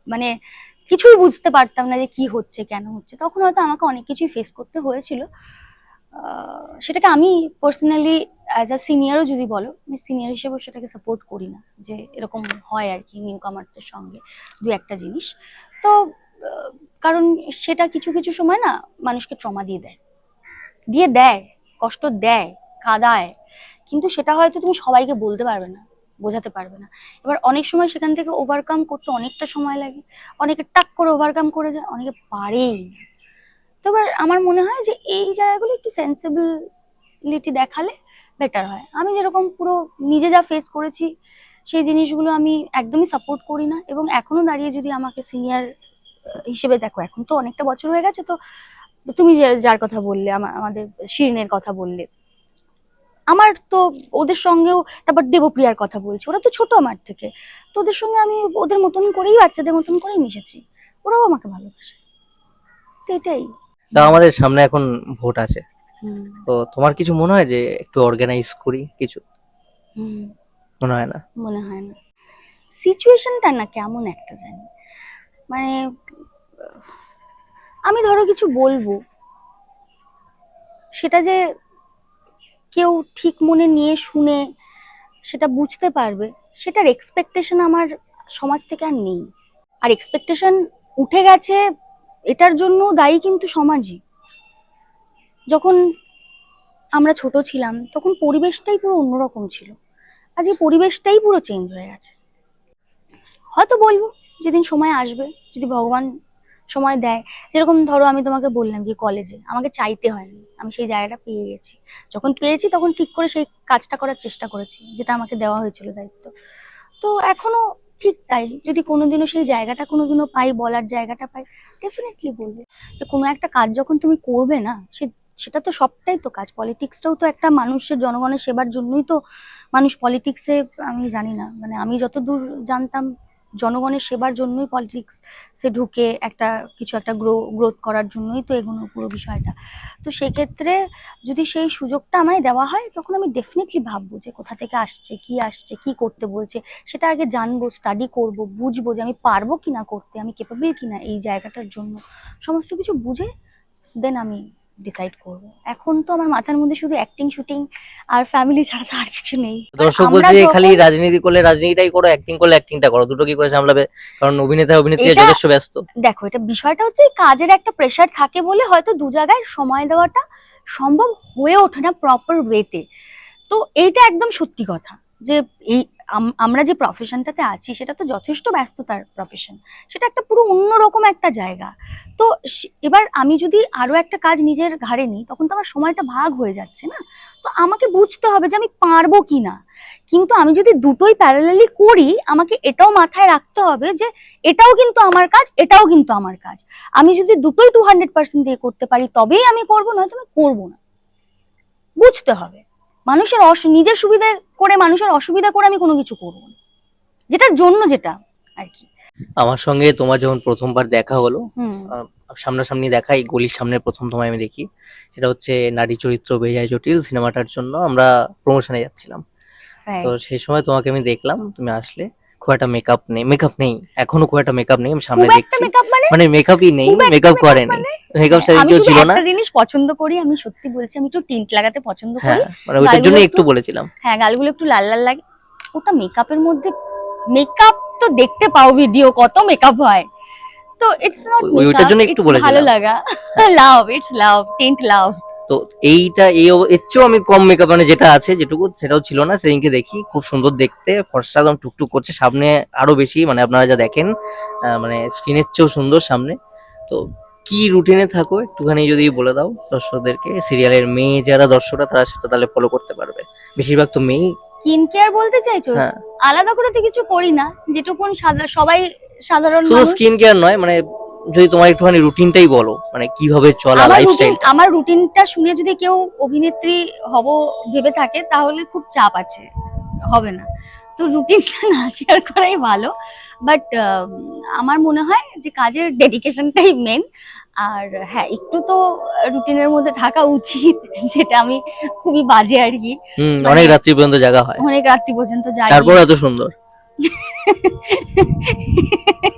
মানে কিছুই বুঝতে পারতাম না যে কি হচ্ছে কেন হচ্ছে। তখন হয়তো আমাকে অনেক কিছুই ফেস করতে হয়েছিল। সেটাকে আমি পার্সোনালি অ্যাজ আ সিনিয়রও যদি বলো, আমি সিনিয়র হিসেবেও সেটাকে সাপোর্ট করি না, যে এরকম হয় আর কি নিউ কামারদের সঙ্গে দু একটা জিনিস। তো কারণ সেটা কিছু কিছু সময় না মানুষকে ট্রমা দিয়ে দেয়, কষ্ট দেয়, কাঁদায়, কিন্তু সেটা হয়তো তুমি সবাইকে বলতে পারবে না, বোঝাতে পারবে না। এবার অনেক সময় সেখান থেকে ওভারকাম করতে অনেকটা সময় লাগে, অনেকে টাক করে ওভারকাম করে যায়, অনেকে পারেই না। তো এবার আমার মনে হয় যে এই জায়গাগুলো একটু সেন্সিবিলিটি দেখালে বেটার হয়। আমি যেরকম পুরো নিজে যা ফেস করেছি সেই জিনিসগুলো আমি একদমই সাপোর্ট করি না, এবং এখনো দাঁড়িয়ে যদি আমাকে সিনিয়র হিসেবে দেখো, এখন তো অনেকটা বছর হয়ে গেছে। তো তুমি যার কথা বললে, আমাদের শিরিনের কথা বললে, আমার তো ওদের সঙ্গেও, তারপর দেবপ্রিয়ার কথা বলছি, ওরা তো ছোট আমার থেকে, তো ওদের সঙ্গে আমি ওদের মতন করেই, বাচ্চাদের মতন করেই মিশেছি, ওরাও আমাকে ভালোবাসে। তো এটাই। তা আমাদের সামনে এখন ভোট আছে, হুম। তো তোমার কিছু মনে হয় যে একটু অর্গানাইজ করি কিছু? হুম। মনে হয় না? মনে হয় না। সিচুয়েশনটা না কেমন একটা জানি, মানে আমি ধরো কিছু বলবো, সেটা যে কেউ ঠিক মনে নিয়ে শুনে সেটা বুঝতে পারবে, সেটার এক্সপেকটেশন আমার সমাজ থেকে আর নেই। আর এক্সপেকটেশন উঠে গেছে, এটার জন্য দায়ী কিন্তু সমাজই। যখন আমরা ছোট ছিলাম তখন পরিবেশটাই পুরো অন্যরকম ছিল, আজ এই পরিবেশটাই পুরো চেঞ্জ হয়ে গেছে। হয়তো বলবো যেদিন সময় আসবে, যদি ভগবান সময় দেয়। যেরকম ধরো আমি তোমাকে বললাম যে কলেজে আমাকে চাইতে হয়নি, আমি সেই জায়গাটা পেয়ে গেছি। যখন পেয়েছি তখন ঠিক করে সেই কাজটা করার চেষ্টা করেছি, যেটা আমাকে দেওয়া হয়েছিল দায়িত্ব। তো এখনো ঠিক তাই, যদি কোনোদিনও সেই জায়গাটা কোনোদিনও পাই, বলার জায়গাটা পাই, ডেফিনেটলি বলবো। যে কোনো একটা কাজ যখন তুমি করবে না, সেটা তো সবটাই তো কাজ, পলিটিক্সটাও তো একটা মানুষের, জনগণের সেবার জন্যই তো মানুষ পলিটিক্সে। আমি জানি না, মানে আমি যতদূর জানতাম জনগণের সেবার জন্যই পলিটিক্স সে ঢুকে একটা কিছু একটা গ্রোথ করার জন্যই তো এগোনো পুরো বিষয়টা। তো সেক্ষেত্রে যদি সেই সুযোগটা আমায় দেওয়া হয়, তখন আমি ডেফিনেটলি ভাববো যে কোথা থেকে আসছে, কি করতে বলছে, সেটা আগে জানবো, স্টাডি করব, বুঝবো যে আমি পারবো কিনা করতে, আমি কেপেবল কিনা এই জায়গাটার জন্য। সমস্ত কিছু বুঝে দেন আমি ডিসাইড করব। এখন তো আমার মাথার মধ্যে শুধু অ্যাক্টিং শুটিং আর ফ্যামিলি ছাড়া তো আর কিছু নেই। দর্শক আমরা বলছে যে খালি যখন রাজনীতি করলে রাজনীতিটাই করো, অ্যাক্টিং করলে অ্যাক্টিংটা করো, দুটো কি করে সামলাবে? কারণ অভিনেতা অভিনেত্রী এটা যথেষ্ট ব্যস্ত। দেখো, এটা বিষয়টা হচ্ছে এই কাজের একটা প্রেশার থাকে বলে হয়তো দু জায়গায় সময় দেওয়াটা সম্ভব হয়ে ওঠে না প্রপার ওয়েতে। তো এইটা একদম সত্যি কথা, যে এই আমরা যে প্রফেশনটাতে আছি সেটা তো যথেষ্ট ব্যস্ততার প্রফেশন, সেটা একটা পুরো অন্যরকম একটা জায়গা। তো এবার আমি যদি আরো একটা কাজ নিজের ঘাড়ে নিই, তখন তো আমার সময়টা ভাগ হয়ে যাচ্ছে না। তো আমাকে বুঝতে হবে যে আমি পারবো কিনা। কিন্তু আমি যদি দুটোই প্যারালালি করি, আমাকে এটাও মাথায় রাখতে হবে যে এটাও কিন্তু আমার কাজ, এটাও কিন্তু আমার কাজ। আমি যদি দুটোই 200% দিয়ে করতে পারি তবেই আমি করবো, নয়তো আমি করবো না। বুঝতে হবে মানুষের নিজের সুবিধা করে, মানুষের অসুবিধা করে আমি কোনো কিছু করবো না, যেটার জন্য যেটা আর কি। আমার সঙ্গে তোমার যখন প্রথমবার দেখা হলো, হুম। আহ, সামনাসামনি দেখা, এই গলির সামনে প্রথম তোমায় আমি দেখি। সেটা হচ্ছে নারী চরিত্র বেজায় জটিল সিনেমাটার জন্য আমরা প্রমোশনে যাচ্ছিলাম। তো রাইট। সেই সময় তোমাকে আমি দেখলাম, তুমি আসলে খুব একটা মেকআপ নেই, এখনো খুব একটা মেকআপ নেই, আমি সামনে খুব একটা দেখছি। মেকআপ মানে, মানে মেকআপই নেই, খুব একটা মেকআপ মেকআপ করেনি, মানে, মেকআপ হ্যাঁ, সেদিন আমি কেউ শুধু ছিল না। একটা জিনিস পছন্দ করি, আমি সত্যি বলছি, আমি একটু টিন্ট লাগাতে পছন্দ করি। হ্যাঁ, মানে ওইটার গালগুলো জন্য একটু, একটু বলেছিলাম। হ্যাঁ গালগুলো একটু লাল লাল লাগে। ওটা মেকআপের মধ্যে, মেকআপ তো দেখতে পাও ভিডিও, কত মেকআপ হয়। তো ইটস নট ওইটার মেকআপ, জন্য একটু ইটস ভালো বলেছিলাম। লাগা। হ্যাঁ। লাভ, ইটস লাভ, টিন্ট লাভ। তো এইটা এর চেয়েও আমি কম মেকআপ মানে যেটা আছে যেটুকু সেটাও ছিল না, সেদিনকে দেখি খুব সুন্দর দেখতে, ফর্সা একদম টুকটুক করছে, সামনে আরো বেশি মানে আপনারা যা দেখেন মানে স্ক্রিনের চেয়েও সুন্দর সামনে। তো কি রুটিনে থাকো একটুখানি যদি বলে দাও দর্শকদেরকে, সিরিয়ালের মেয়ে যারা দর্শকরা তারা সেটা তাহলে ফলো করতে পারবে, বেশিরভাগ তো মেয়েই। স্কিন কেয়ার বলতে চাইছো? হ্যাঁ, আলাদা করে তো কিছু করি না, যেটুকুন সবাই সাধারণ শুধু মানুষ। স্কিন কেয়ার নয়, মানে যদি তোমার একটুখানি রুটিনটাই বলো, মানে কিভাবে চলা লাইফস্টাইলটা। আমার রুটিনটা শুনে যদি কেউ অভিনেত্রী হব ভেবে থাকে তাহলে খুব চাপ আছে, হবে না। তো রুটিনটা না শেয়ার করাই ভালো, বাট আমার মনে হয় যে কাজের ডেডিকেশনটাই মেন। আর হ্যাঁ, একটু তো রুটিনের মধ্যে থাকা উচিত, যেটা আমি খুবই বাজে আর কি। অনেক রাত্রি পর্যন্ত জাগা হয়, অনেক রাত্রি পর্যন্ত জাগি। তারপর এত সুন্দর।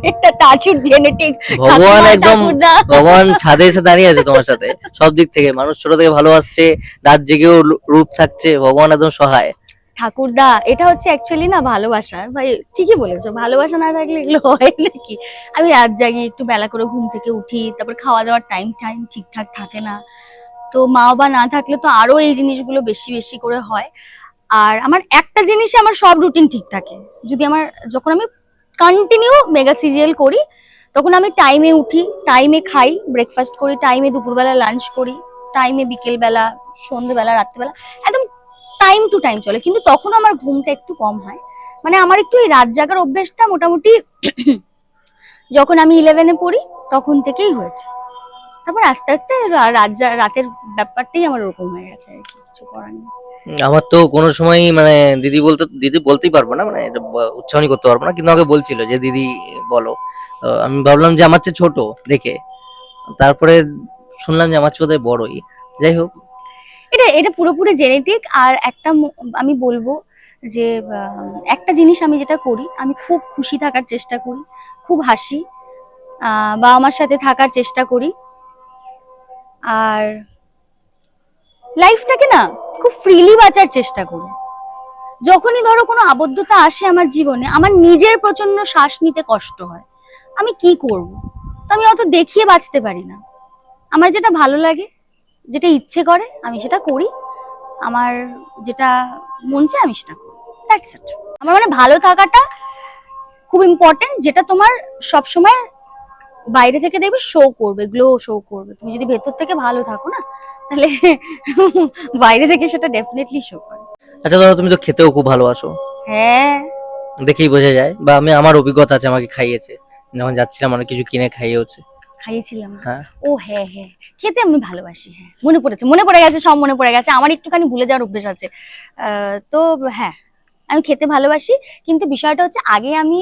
এটা টাচুর জেনেটিক। ভগবান একদম, ভগবান ছাদে এসে দাঁড়িয়ে আছে তোমার সাথে, সব দিক থেকে মানুষ ছোট থেকে ভালোবাসছে, রাত জেগেও রূপ থাকছে, ভগবান একদম সহায়। ঠাকুরদা, এটা হচ্ছে অ্যাকচুয়ালি না ভালোবাসা ভাই, ঠিকই বলেছো, ভালোবাসা না থাকলে এগুলো হয় নাকি? আমি রাত জাগি, একটু বেলা করে ঘুম থেকে উঠি, তারপর খাওয়া দাওয়ার টাইম টাইম ঠিকঠাক থাকে না। তো মা বাবা না থাকলে তো আরো এই জিনিসগুলো বেশি বেশি করে হয়। আর আমার একটা জিনিসে আমার সব রুটিন ঠিক থাকে, যদি আমার, যখন আমি কন্টিনিউ মেগা সিরিয়াল করি তখন আমি টাইমে উঠি, টাইমে খাই, ব্রেকফাস্ট করি, টাইমে দুপুরবেলা লাঞ্চ করি, টাইমে বিকেলবেলা, সন্ধ্যেবেলা, রাত্রিবেলা, একদম টাইম টু টাইম চলে। কিন্তু তখন আমার ঘুমটা একটু কম হয়, মানে আমার একটু এই রাত জাগার অভ্যেসটা মোটামুটি যখন আমি 11-এ পড়ি তখন থেকেই হয়েছে। তারপর আস্তে আস্তে রাতের ব্যাপারটাই আমার ওরকম হয়ে গেছে আর কি, কিছু করার নেই। আমার তো কোনো সময় মানে দিদি বলতেই পারবো না, মানে এটা উচ্চারণই করতে পারবো না, কিন্তু আমাকে বলছিল যে দিদি বলো। তো আমি ভাবলাম যে আমার চেয়ে ছোট দেখে, তারপরে শুনলাম যে আমার চেয়ে বোধহয় বড়ই। যাই হোক, এটা এটা পুরোপুরি জেনেটিক। আর একটা আমি বলবো যে একটা জিনিস আমি যেটা করি, আমি খুব খুশি থাকার চেষ্টা করি, খুব হাসি, বা আমার সাথে থাকার চেষ্টা করি। আর লাইফটাকে না খুব ফ্রিলি বাঁচার চেষ্টা করি। যখনই ধরো কোনো আবদ্ধতা আসে আমার জীবনে, আমার নিজের প্রচন্ড শ্বাস নিতে কষ্ট হয়, আমি কি করব? তো আমি অত দেখিয়ে বাঁচতে পারি না। আমার যেটা ভালো লাগে, যেটা ইচ্ছে করে আমি সেটা করি, আমার যেটা মন চায় আমি সেটা করি, দ্যাটস ইট। আমার মানে ভালো থাকাটা খুব ইম্পর্টেন্ট, যেটা তোমার সব সময় বাইরে থেকে দেখবে শো করবে, গ্লো শো করবে। তুমি যদি ভেতর থেকে ভালো থাকো না, তাহলে বাইরে থেকে সেটা ডেফিনেটলি শো করে। আচ্ছা ধরো তুমি তো খেতেও খুব ভালোবাসো, হ্যাঁ, দেখেই বোঝা যায়, বা আমার অভিজ্ঞতা আছে, আমাকে খাইয়েছে যখন যাচ্ছিলাম, অনেক কিছু কিনে খাইয়েওছে। খাইয়েছিলাম। হ্যাঁ, ও হ্যাঁ হ্যাঁ, খেতে আমি ভালোবাসি। হ্যাঁ, মনে পড়েছে, মনে পড়ে গেছে, সব মনে পড়ে গেছে। আমার একটুখানি ভুলে যাওয়ার অভ্যেস আছে। তো হ্যাঁ, আমি খেতে ভালোবাসি। কিন্তু বিষয়টা হচ্ছে, আগে আমি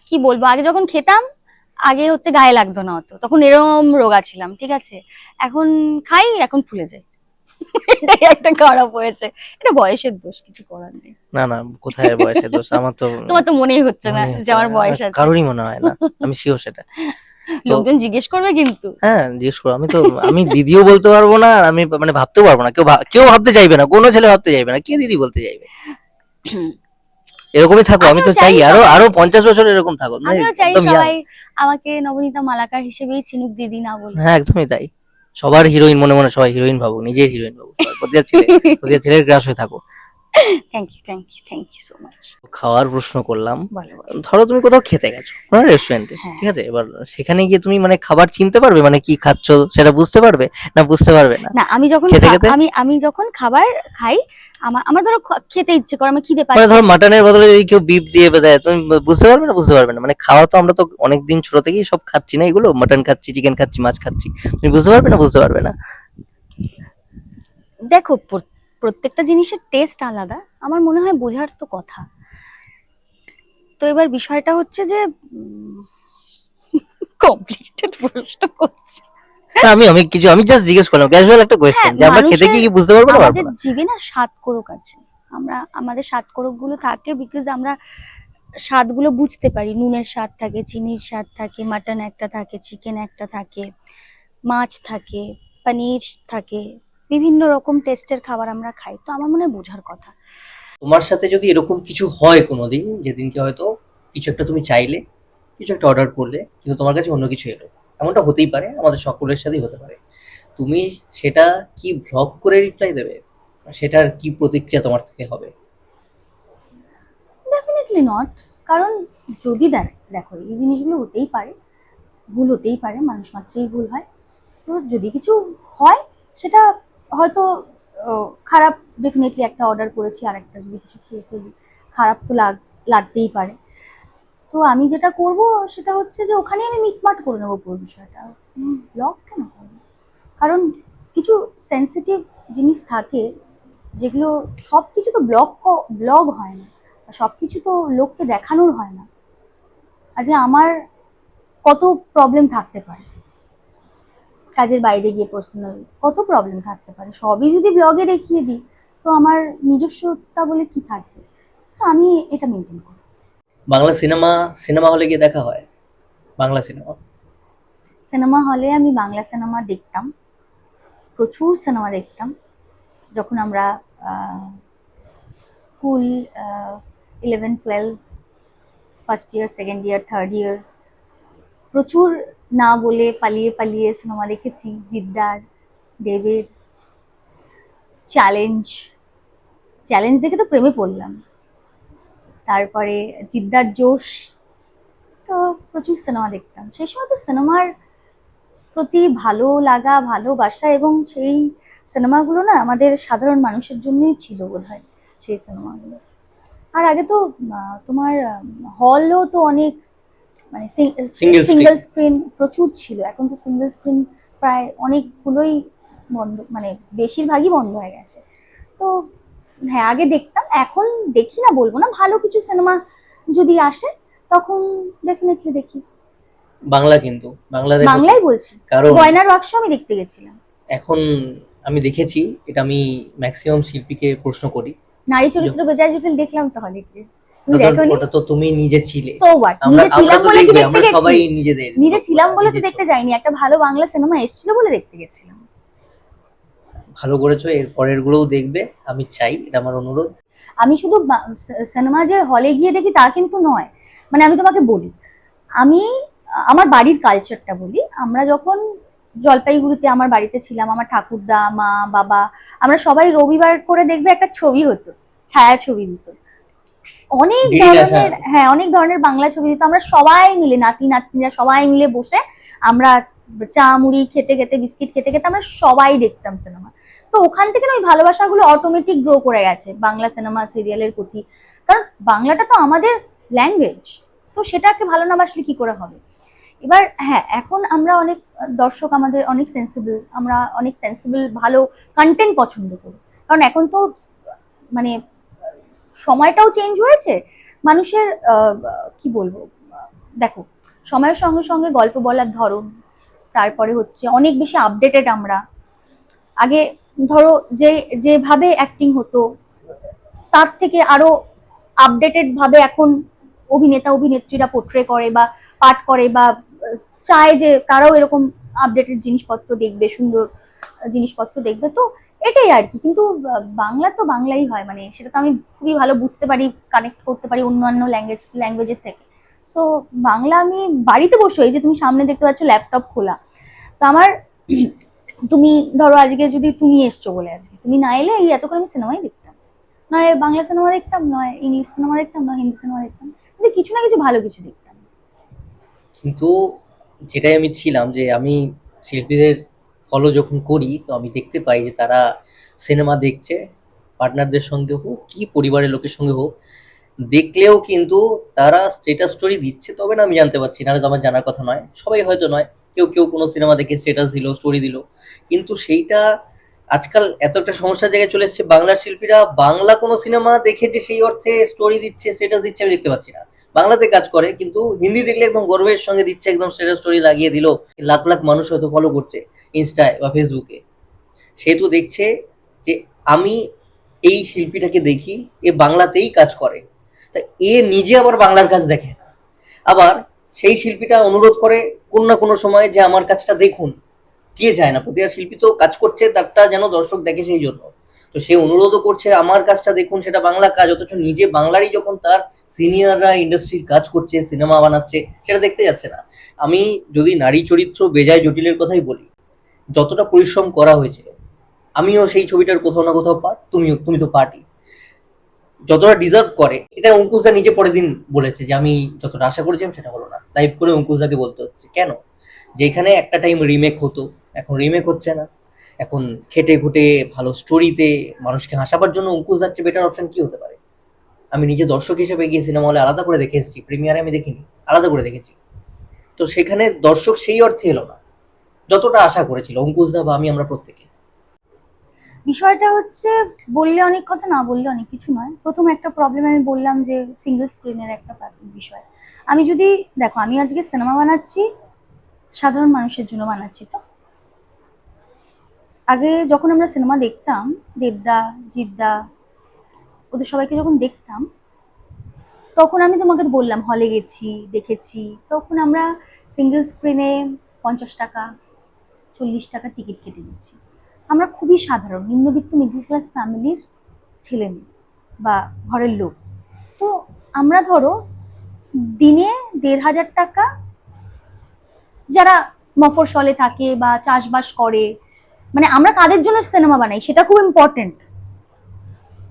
কি বলবো, আগে যখন খেতাম, আগে হচ্ছে গায়ে লাগতো না অত, তখন এরম রোগা ছিলাম, ঠিক আছে। এখন খাই, এখন ফুলে যায়। এটাই একটা খারাপ হয়েছে, এটা বয়সের দোষ, কিছু করার নেই। না না, কোথায় বয়সের দোষ, আমার তো তোমার তো মনেই হচ্ছে না মনেই হচ্ছে যে আমার না, বয়স আছে। কারোরই মনে হয় না, আমি শিওর সেটা। তো লোকজন জিজ্ঞেস করবে কিন্তু। হ্যাঁ, জিজ্ঞেস করো, আমি দিদিও বলতে পারবো না, আর আমি মানে ভাবতেও পারবো না, কেউ ভাবতে চাইবে না, কোনো ছেলে ভাবতে চাইবে না, কে দিদি বলতে চাইবে। এরকমই থাকো, আমি তো চাই আরো আরো 50 বছর এরকম থাকো, মানে আমিও চাই একদম young। সবাই আমাকে নবনীতা মালাকার হিসেবেই চিনুক, দিদি না বলে। হ্যাঁ, একদমই তাই। সবার হিরোইন মনে মনে সবাই হিরোইন ভাবো, নিজের হিরোইন ভাবো, সবাই প্রতিটা ছেলের ক্রাশ হয়ে থাকো। Thank you, thank you, thank you so much. খাওয়ার প্রশ্ন করলাম, বলো বলো। ধরো তুমি কোথাও খেতে গেছো কোনো রেস্টুরেন্টে, হ্যাঁ। ঠিক আছে, এবার সেখানে গিয়ে তুমি মানে খাবার চিনতে পারবে, মানে কি খাচ্ছ সেটা বুঝতে পারবে, না বুঝতে পারবে না? না, আমি যখন খেতে খেতে আমি যখন খাবার খাই, আমার ধরো খেতে ইচ্ছে করে, আমার খিদে মানে পাচ্ছে। ধরো মাটনের বদলে যদি কেউ বিফ দিয়ে দেয়, তুমি বুঝতে পারবে না, বুঝতে পারবে না, মানে খাওয়া তো আমরা তো অনেকদিন ছোট থেকেই সব খাচ্ছি না, এগুলো মাটন খাচ্ছি, চিকেন খাচ্ছি, মাছ খাচ্ছি, তুমি বুঝতে পারবে না, বুঝতে পারবে না। দেখো, প্রত্যেকটা জিনিসের টেস্ট আলাদা, আমার মনে হয় বোঝার তো কথা। তো এবার বিষয়টা হচ্ছে যে কমপ্লিকেটেড প্রশ্ন করছে। না, আমি জাস্ট জিজ্ঞেস করলাম, ক্যাজুয়াল একটা কোয়েশ্চেন, হ্যাঁ, যে আমরা খেতে মানুষের, গিয়ে কি বুঝতে পারবো না, পারবো আমাদের না। জিভে না স্বাদ করক আছে। আমাদের স্বাদ করক গুলো থাকে, বিকজ আমরা স্বাদগুলো বুঝতে পারি। নুনের স্বাদ থাকে, চিনির স্বাদ থাকে, মাটন একটা থাকে, চিকেন একটা থাকে, মাছ থাকে, পনির থাকে, বিভিন্ন রকম টেস্টের খাবার আমরা খাই। তো আমার মনে হয় বোঝার কথা। তোমার সাথে যদি এরকম কিছু হয় কোনোদিন, যেদিনকে হয়তো কিছু একটা তুমি চাইলে, কিছু একটা অর্ডার করলে, কিন্তু তোমার কাছে অন্য কিছু এলো, এমনটা হতেই পারে, আমাদের সকলের সাথেই হতে পারে, তুমি সেটা কি ভ্লগ করে রিপ্লাই দেবে? সেটার কি প্রতিক্রিয়া তোমার থেকে হবে? Definitely not. কারণ যদি দেখো এই জিনিসগুলো হতেই পারে, ভুল হতেই পারে, মানুষ মাত্রেই ভুল হয়। তো যদি কিছু হয় সেটা হয়তো খারাপ, ডেফিনেটলি একটা অর্ডার করেছি আর একটা যদি কিছু খেয়ে ফেলি, খারাপ তো লাগতেই পারে। তো আমি যেটা করব সেটা হচ্ছে যে ওখানে আমি মিটমাট করে নেবো পুরো বিষয়টা। ব্লগ কেন করবো? কারণ কিছু সেন্সিটিভ জিনিস থাকে যেগুলো, সব কিছু তো ব্লগ হয় না, সব কিছু তো লোককে দেখানোর হয় না। আজকে আমার কত প্রবলেম থাকতে পারে, কাজের বাইরে গিয়ে পার্সোনাল কত প্রবলেম থাকতে পারে, সবই যদি ব্লগে দেখিয়ে দিই তো আমার নিজস্বতা বলে কি থাকবে? তো আমি এটা মেনটেন করি। বাংলা সিনেমা সিনেমা হলে গিয়ে দেখা হয়? বাংলা সিনেমা সিনেমা হলে আমি বাংলা সিনেমা দেখতাম, প্রচুর সিনেমা দেখতাম যখন আমরা school 11-12, first year, second year, third year, প্রচুর না বলে পালিয়ে পালিয়ে সিনেমা দেখেছি। জিদ্দার, দেবের, চ্যালেঞ্জ, চ্যালেঞ্জ দেখে তো প্রেমে পড়লাম। তারপরে জিদ্দার জোশ, তো প্রচুর সিনেমা দেখতাম। সেই সময় তো সিনেমার প্রতি ভালো লাগা, ভালোবাসা, এবং সেই সিনেমাগুলো না আমাদের সাধারণ মানুষের জন্যই ছিল বোধহয় সেই সিনেমাগুলো। আর আগে তো তোমার হলও তো অনেক, মানে সিঙ্গেল সিঙ্গেল স্ক্রিন। স্ক্রিন প্রচুর ছিল। এখন তো সিঙ্গেল স্ক্রিন প্রায় অনেকগুলোই বন্ধ, মানে বেশিরভাগই বন্ধ হয়ে গেছে। তো হ্যাঁ, আগে দেখতাম, এখন দেখি না বলবো না, ভালো কিছু সিনেমা যদি আসে তখন ডেফিনেটলি দেখি। বাংলা, কিন্তু বাংলা দেখো তো। বাংলাই বলছি, কারণ গয়নার বাক্স আমি দেখতে গেছিলাম। এখন আমি দেখেছি, এটা আমি ম্যাক্সিমাম শিল্পীকে প্রশ্ন করি। নারী চরিত্র বেজায় জটিল দেখলাম তো হলে গিয়ে। তুমি ওটা তো দেখোনি? ওটা তো তুমি নিজে ছিলে। সো হোয়াট, আমরা নিজে আমরা ছিলাম তো বলে কি দেখবে, দেখতে আমরা গেছি? সবাই নিজেদের নিজে ছিলাম বলে তো নিজের দেখতে ছবি। যাইনি, একটা ভালো বাংলা সিনেমা এসেছিল বলে দেখতে গেছিলাম। ভালো করেছো, এর পরের গুলোও দেখবে, আমি চাই, এটা আমার অনুরোধ। আমি শুধু সিনেমা যে হলে গিয়ে দেখি তা কিন্তু নয়। মানে আমি তোমাকে বলি, আমি আমার বাড়ির কালচারটা বলি। আমরা যখন জলপাইগুড়িতে আমার বাড়িতে ছিলাম, আমার ঠাকুরদা, মা, বাবা, আমরা সবাই রবিবার করে দেখবে একটা ছবি হতো, ছায়া ছবি দিত, অনেক ডিডি ধরনের, ন্যাশনাল। হ্যাঁ অনেক ধরনের বাংলা ছবি দিত। আমরা সবাই মিলে, নাতি নাতনিরা সবাই মিলে বসে আমরা চা মুড়ি খেতে খেতে, বিস্কিট খেতে খেতে আমরা সবাই দেখতাম সিনেমা। তো ওখান থেকে না ওই ভালোবাসাগুলো অটোমেটিক গ্রো করে গেছে বাংলা সিনেমা সিরিয়ালের প্রতি। কারণ বাংলাটা তো আমাদের ল্যাঙ্গুয়েজ, তো সেটাকে ভালো না বাসলে কি করে হবে? এবার হ্যাঁ, এখন আমরা অনেক দর্শক, আমাদের অনেক সেন্সিবল, আমরা অনেক সেন্সিবল, ভালো কন্টেন্ট পছন্দ করি। কারণ এখন তো মানে সময়টাও চেঞ্জ হয়েছে মানুষের। কি বলবো, দেখো, সময়ের সঙ্গে সঙ্গে গল্প বলার ধরন, তারপরে হচ্ছে অনেক বেশি আপডেটেড আমরা। আগে ধরো যেভাবে অ্যাক্টিং হতো তার থেকে আরো আপডেটেড ভাবে এখন অভিনেতা অভিনেত্রীরা পোট্রে করে বা পাঠ করে বা চায় যে তারাও এরকম আপডেটেড জিনিসপত্র দেখবে, সুন্দর জিনিসপত্র দেখবে। তো এটাই আর কি। কিন্তু বাংলা তো বাংলাই হয়, মানে সেটা তো আমি খুবই ভালো বুঝতে পারি, কানেক্ট করতে পারি অন্যান্য ল্যাঙ্গুয়েজের থেকে। সো বাংলা আমি বাড়িতে বসে, এই যে তুমি সামনে দেখতে পাচ্ছ ল্যাপটপ খোলা, তো আমার তুমি ধরো আজকে যদি তুমি এসছো বলে আজকে তুমি না এলে এই এতক্ষণ আমি সিনেমাই দেখতাম, নয় বাংলা সিনেমা দেখতাম, নয় ইংলিশ সিনেমা দেখতাম, নয় হিন্দি সিনেমা দেখতাম, কিন্তু কিছু না কিছু ভালো কিছু দেখতাম। কিন্তু যেটাই আমি ছিলাম, যে আমি শিল্পীদের ফলো যখন করি, তো আমি দেখতে পাই যে তারা সিনেমা দেখছে, পার্টনারদের সঙ্গে হোক কি পরিবারের লোকের সঙ্গে হোক, দেখলেও কিন্তু তারা স্ট্যাটাস স্টোরি দিচ্ছে, তবে না আমি জানতে পারছি, নাহলে তো আমার জানার কথা নয়, সবাই হয়তো নয়, কেউ কেউ কোনো সিনেমা দেখে স্ট্যাটাস দিল, স্টোরি দিল। কিন্তু সেইটা আজকাল এত একটা সমস্যার জায়গায় চলে এসেছে, বাংলার শিল্পীরা বাংলা কোনো সিনেমা দেখে যে সেই অর্থে স্টোরি দিচ্ছে, স্ট্যাটাস দিচ্ছে, আমি দেখতে পাচ্ছি না। বাংলাতে কাজ করে, কিন্তু হিন্দি দেখলে একদম গর্বের সঙ্গে দিচ্ছে, একদম স্ট্যাটাস স্টোরি লাগিয়ে দিল, লাখ লাখ মানুষ হয়তো ফলো করছে ইনস্টায় বা ফেসবুকে। সে তো দেখছে যে আমি এই শিল্পীটাকে দেখি, এ বাংলাতেই কাজ করে, তা এ নিজে আবার বাংলার কাজ দেখে না। আবার সেই শিল্পীটা অনুরোধ করে কোন না কোনো সময় যে আমার কাজটা দেখুন, কে যায় না? প্রতিটা শিল্পী তো কাজ করছে তারটা যেন দর্শক দেখে, সেই জন্য তো সে অনুরোধও করছে আমার কাজটা দেখুন, সেটা বাংলা কাজ, অথচ নিজে বাংলারই যখন তার সিনিয়ররা ইন্ডাস্ট্রির কাজ করছে, সিনেমা বানাচ্ছে, সেটা দেখতে যাচ্ছে না। আমি যদি নারী চরিত্র বেজায় জটিলের কথাই বলি, যতটা পরিশ্রম করা হয়েছে, আমিও সেই ছবিটার কোথাও না কোথাও পার্ট, তুমি তো পার্টি, যতটা ডিজার্ভ করে। এটা অঙ্কুশদা নিজে পরের দিন বলেছে যে আমি যতটা আশা করেছিলাম সেটা হলো না, লাইভ করে অঙ্কুশদাকে বলতে হচ্ছে কেন, যেখানে একটা টাইম রিমেক হতো, এখন রিমেক হচ্ছে না। এখন খেটে খুঁটে ভালো স্টোরিতে মানুষকে হাসাবার জন্য অঙ্কুশ যাচ্ছে, বেটার অপশন কি হতে পারে? আমি নিজে দর্শক হিসেবে গিয়ে সিনেমা হলে আলাদা করে দেখে এসেছি, প্রিমিয়ারে আমি দেখিনি, আলাদা করে দেখেছি। তো সেখানে দর্শক সেই অর্থে এলো না যতটা আশা করেছিল অঙ্কুশদা বা আমি, আমরা প্রত্যেকে। বিষয়টা হচ্ছে, বললে অনেক কথা, না বললে অনেক কিছু নয়। প্রথম একটা প্রবলেম আমি বললাম যে সিঙ্গেল স্ক্রিনের একটা বিষয়। আমি যদি দেখো, আমি আজকে সিনেমা বানাচ্ছি, সাধারণ মানুষের জন্য বানাচ্ছি। তো আগে যখন আমরা সিনেমা দেখতাম, দেবদা, জিদ্দা, ওদের সবাইকে যখন দেখতাম, তখন আমি তোমাকে তো বললাম হলে গেছি, দেখেছি। তখন আমরা সিঙ্গেল স্ক্রিনে 50 টাকা, 40 টাকা টিকিট কেটে গেছি। আমরা খুবই সাধারণ নিম্নবিত্ত মিডল ক্লাস ফ্যামিলির ছেলে মেয়ে বা ঘরের লোক। তো আমরা ধরো দিনে 1,500 টাকা, যারা মফস্বলে থাকে বা চাষবাস করে, মানে আমরা কাদের জন্য সিনেমা বানাই সেটা খুব ইম্পর্টেন্ট।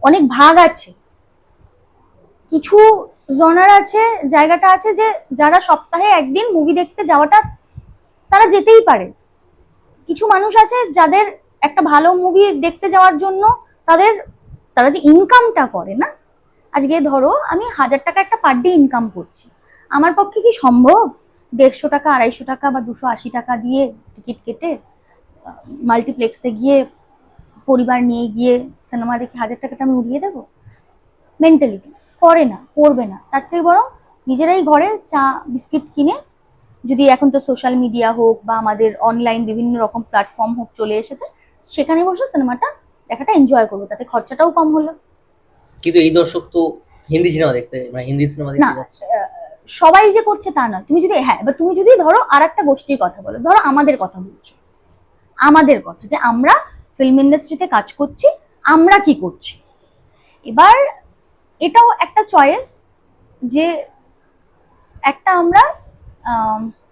অনেক ভাগ আছে, কিছু জনার আছে, জায়গাটা আছে যে যারা সপ্তাহে একদিন মুভি দেখতে যাওয়াটা তারা যেতেই পারে। কিছু মানুষ আছে যাদের একটা ভালো মুভি দেখতে যাওয়ার জন্য তাদের, তারা যে ইনকামটা করে না, আজকে ধরো আমি 1,000 টাকা একটা পার ডে ইনকাম করছি, আমার পক্ষে কি সম্ভব 150 টাকা, 250 টাকা বা 280 টাকা দিয়ে টিকিট কেটে মাল্টিপ্লেক্সে গিয়ে পরিবার নিয়ে গিয়ে সিনেমা দেখে 1,000 টাকাটা আমি উড়িয়ে দেবো? মেন্টালিটি করে না, করবে না। তার থেকে বরং নিজেরাই ঘরে চা বিস্কিট কিনে, যদি এখন তো সোশ্যাল মিডিয়া হোক বা আমাদের অনলাইন বিভিন্ন রকম প্ল্যাটফর্ম হোক চলে এসেছে, সেখানে বসে সিনেমাটা দেখাটা এনজয় করবো, তাতে খরচাটাও কম হলো। কিন্তু এই দর্শক তো হিন্দি সিনেমা দেখতে, মানে হিন্দি সিনেমা না, দেখতে যাচ্ছে। সবাই যে করছে তা না। তুমি যদি, হ্যাঁ, এবার তুমি যদি ধরো আর একটা গোষ্ঠীর কথা বলো, ধরো আমাদের কথা বলছো, আমাদের কথা যে আমরা ফিল্ম ইন্ডাস্ট্রিতে কাজ করছি, আমরা কি করছি। এবার এটাও একটা চয়েস যে একটা আমরা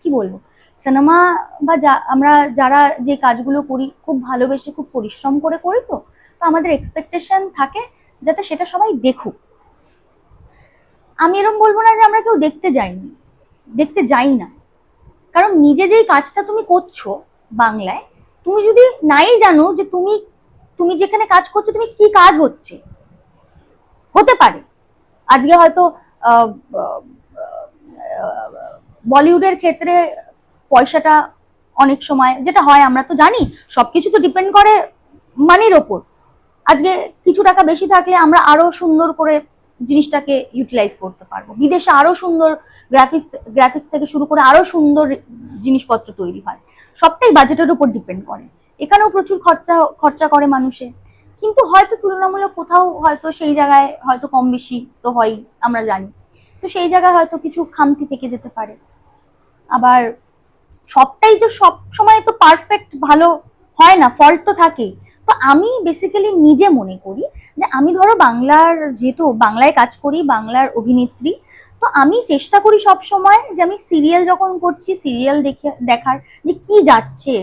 কি বলবো, সিনেমা বা আমরা যারা যে কাজগুলো করি খুব ভালোবেসে খুব পরিশ্রম করে করি, তো তো আমাদের এক্সপেকটেশন থাকে যাতে সেটা সবাই দেখুক। আমি এরকম বলবো না যে আমরা কেউ দেখতে যাইনি, দেখতে যাই না। কারণ নিজে যেই কাজটা তুমি করছো বাংলায়, তুমি যদি নাই জানো যে তুমি তুমি যেখানে কাজ করছো তুমি কি কাজ হচ্ছে, হতে পারে আজকে হয়তো বলিউডের ক্ষেত্রে পয়সাটা অনেক সময় যেটা হয়, আমরা তো জানি সবকিছু তো ডিপেন্ড করে মানির ওপর। আজকে কিছু টাকা বেশি থাকলে আমরা আরো সুন্দর করে জিনিসটাকে ইউটিলাইজ করতে পারবো। বিদেশে আরো সুন্দর গ্রাফিক্স থেকে শুরু করে আরো সুন্দর জিনিসপত্র তৈরি হয়। সবটাই বাজেটের উপর ডিপেন্ড করে। এখানেও প্রচুর খরচা খরচা করে মানুষে, কিন্তু হয়তো তুলনামূলক কোথাও হয়তো সেই জায়গায় হয়তো কম বেশি তো হয়, আমরা জানি। তো সেই জায়গায় হয়তো কিছু খামতি থেকে যেতে পারে। আবার সবটাই তো সব সময় তো পারফেক্ট ভালো হয় না, ফল্ট তো থাকে। তো আমি বেসিক্যালি নিজে মনে করি যে আমি ধরো বাংলার, যেহেতু বাংলায় কাজ করি, বাংলার অভিনেত্রী, তো আমি চেষ্টা করি সব সময় যে আমি সিরিয়াল যখন করছি সিরিয়াল দেখার যে কি যাচ্ছে,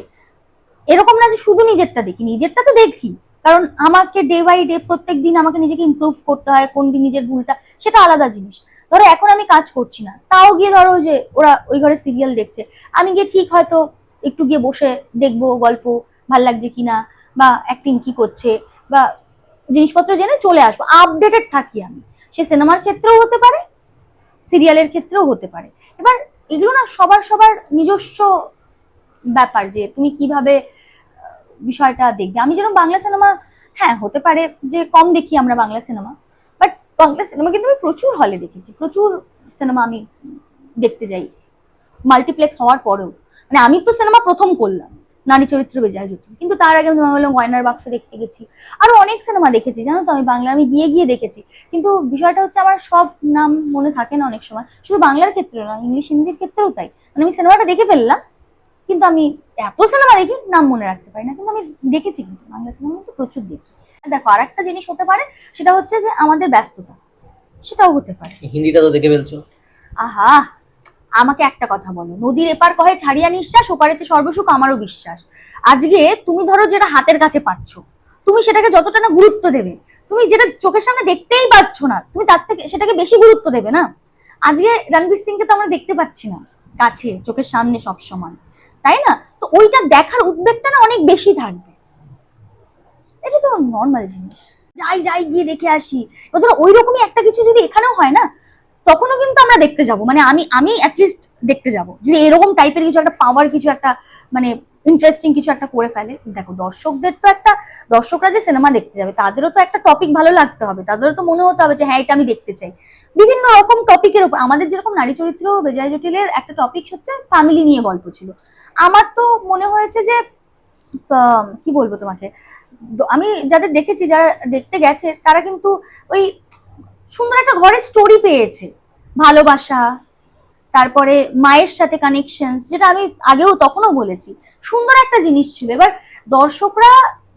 এরকম না যে শুধু নিজেরটা দেখি, নিজেরটা তো দেখি, কারণ আমাকে ডে বাই ডে প্রত্যেক দিন আমাকে নিজেকে ইমপ্রুভ করতে হয়, কোন দিন নিজের ভুলটা, সেটা আলাদা জিনিস। ধরো এখন আমি কাজ করছি না, তাও গিয়ে ধরো যে ওরা ওই ঘরে সিরিয়াল দেখছে, আমি গিয়ে ঠিক হয়তো একটু গিয়ে বসে দেখবো গল্প ভাল লাগছে কিনা, বা অ্যাক্টিং কি করছে, বা জিনিসপত্র জেনে চলে আসবো, আপডেটেড থাকি আমি। সে সিনেমার ক্ষেত্রেও হতে পারে, সিরিয়ালের ক্ষেত্রেও হতে পারে। এবার এগুলো না সবার সবার নিজস্ব ব্যাপার যে তুমি কিভাবে বিষয়টা দেখবে। আমি যেরকম বাংলা সিনেমা, হ্যাঁ হতে পারে যে কম দেখি আমরা Bangla cinema, but Bangla cinema কিন্তু আমি প্রচুর হলে দেখেছি, প্রচুর সিনেমা আমি দেখতে যাই মাল্টিপ্লেক্স হওয়ার পরেও। মানে আমি তো সিনেমা প্রথম করলাম নারী চরিত্র বেজায় জুটি, কিন্তু তার আগে আমি বললাম গয়নার বাক্স দেখতে গেছি, আরো অনেক সিনেমা দেখেছি জানো তো আমি বাংলা, আমি গিয়ে গিয়ে দেখেছি। কিন্তু বিষয়টা হচ্ছে আমার সব নাম মনে থাকে না অনেক সময়, শুধু বাংলার ক্ষেত্রে না, ইংলিশ হিন্দির ক্ষেত্রেও তাই। মানে আমি সিনেমাটা দেখে ফেললাম, কিন্তু আমি এত সিনেমা দেখি নাম মনে রাখতে পারি না, কিন্তু আমি দেখেছি, কিন্তু বাংলা সিনেমা কিন্তু প্রচুর দেখি। দেখো আর একটা জিনিস হতে পারে, সেটা হচ্ছে যে আমাদের ব্যস্ততা, সেটাও হতে পারে। হিন্দিটা তো দেখে ফেলছো। আহা, আমাকে একটা কথা বলো, নদীর এপার কহে ছাড়িয়া নিঃশ্বাস, ওপারেতে সর্বসুখ আমারও বিশ্বাস। আজকে তুমি ধরো যেটা হাতের কাছে পাচ্ছ, তুমি সেটাকে যতটা না গুরুত্ব দেবে, তুমি যেটা চোখের সামনে দেখতেই পাচ্ছ না তুমি তার থেকে সেটাকে বেশি গুরুত্ব দেবে না। আজকে রণবীর সিংকে তো আমরা দেখতে পাচ্ছি না কাছে, চোখের সামনে সব সময়, তাই না? তো ওইটা দেখার উদ্বেগটা না অনেক বেশি থাকবে। এটা তো নর্মাল জিনিস, যাই যাই গিয়ে দেখে আসি। এবার ধরো ওই রকমই একটা কিছু যদি এখানেও হয় না, তখনও কিন্তু আমরা দেখতে যাব, মানে আমি অ্যাটলিস্ট দেখতে যাব যদি এরকম টাইপের কিছু একটা পাওয়ার, কিছু একটা মানে ইন্টারেস্টিং কিছু একটা করে ফেলে। দেখো দর্শকদের তো একটা, দর্শকরা যে সিনেমা দেখতে যাবে তাদেরও তো একটা টপিক ভালো লাগতে হবে, তাদেরও তো মনে হতে হবে যে হ্যাঁ এটা আমি দেখতে চাই। বিভিন্ন রকম টপিকের উপর, আমাদের যেরকম নারী চরিত্র বেজায় জটিলের একটা টপিক হচ্ছে ফ্যামিলি নিয়ে গল্প ছিল, আমার তো মনে হয়েছে যে কি বলবো তোমাকে, আমি যাদের দেখেছি যারা দেখতে গেছে তারা কিন্তু ওই সুন্দর একটা ঘরের স্টোরি পেয়েছে, ভালোবাসা, তারপরে মায়ের সাথে কানেকশন, যেটা আমি আগেও তখনও বলেছি সুন্দর একটা জিনিস ছিল। এবার দর্শকরা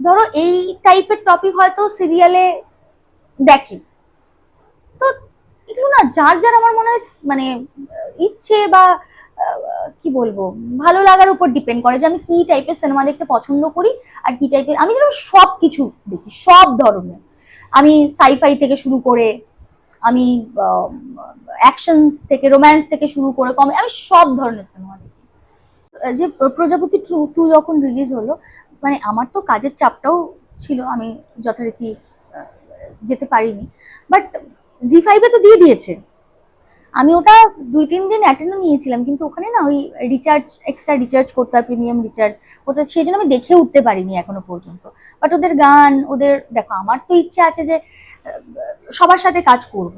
ধরো এই টাইপের টপিক হয়তো সিরিয়ালে দেখে, তো এগুলো না যার যার আমার মনে হয় মানে ইচ্ছে বা কি বলবো ভালো লাগার উপর ডিপেন্ড করে যে আমি কি টাইপের সিনেমা দেখতে পছন্দ করি আর কি টাইপের। আমি যেন সব কিছু দেখি, সব ধরনের, আমি সাইফাই থেকে শুরু করে, আমি অ্যাকশন থেকে, রোম্যান্স থেকে শুরু করে কমেডি, আমি সব ধরনের সিনেমা দেখি। যে প্রজাপতি 2 যখন রিলিজ হলো, মানে আমার তো কাজের চাপটাও ছিল, আমি যথারীতি আহ, যেতে পারিনি, বাট জি5-এ তো দিয়ে দিয়েছে। আমি ওটা 2-3 দিন অ্যাটেন্ডও নিয়েছিলাম, কিন্তু ওখানে না ওই রিচার্জ, এক্সট্রা রিচার্জ করতে হয়, প্রিমিয়াম রিচার্জ করতে হয়, সেই জন্য আমি দেখে উঠতে পারিনি এখনো পর্যন্ত। বাট ওদের গান, ওদের দেখো, আমার তো ইচ্ছে আছে যে সবার সাথে কাজ করব,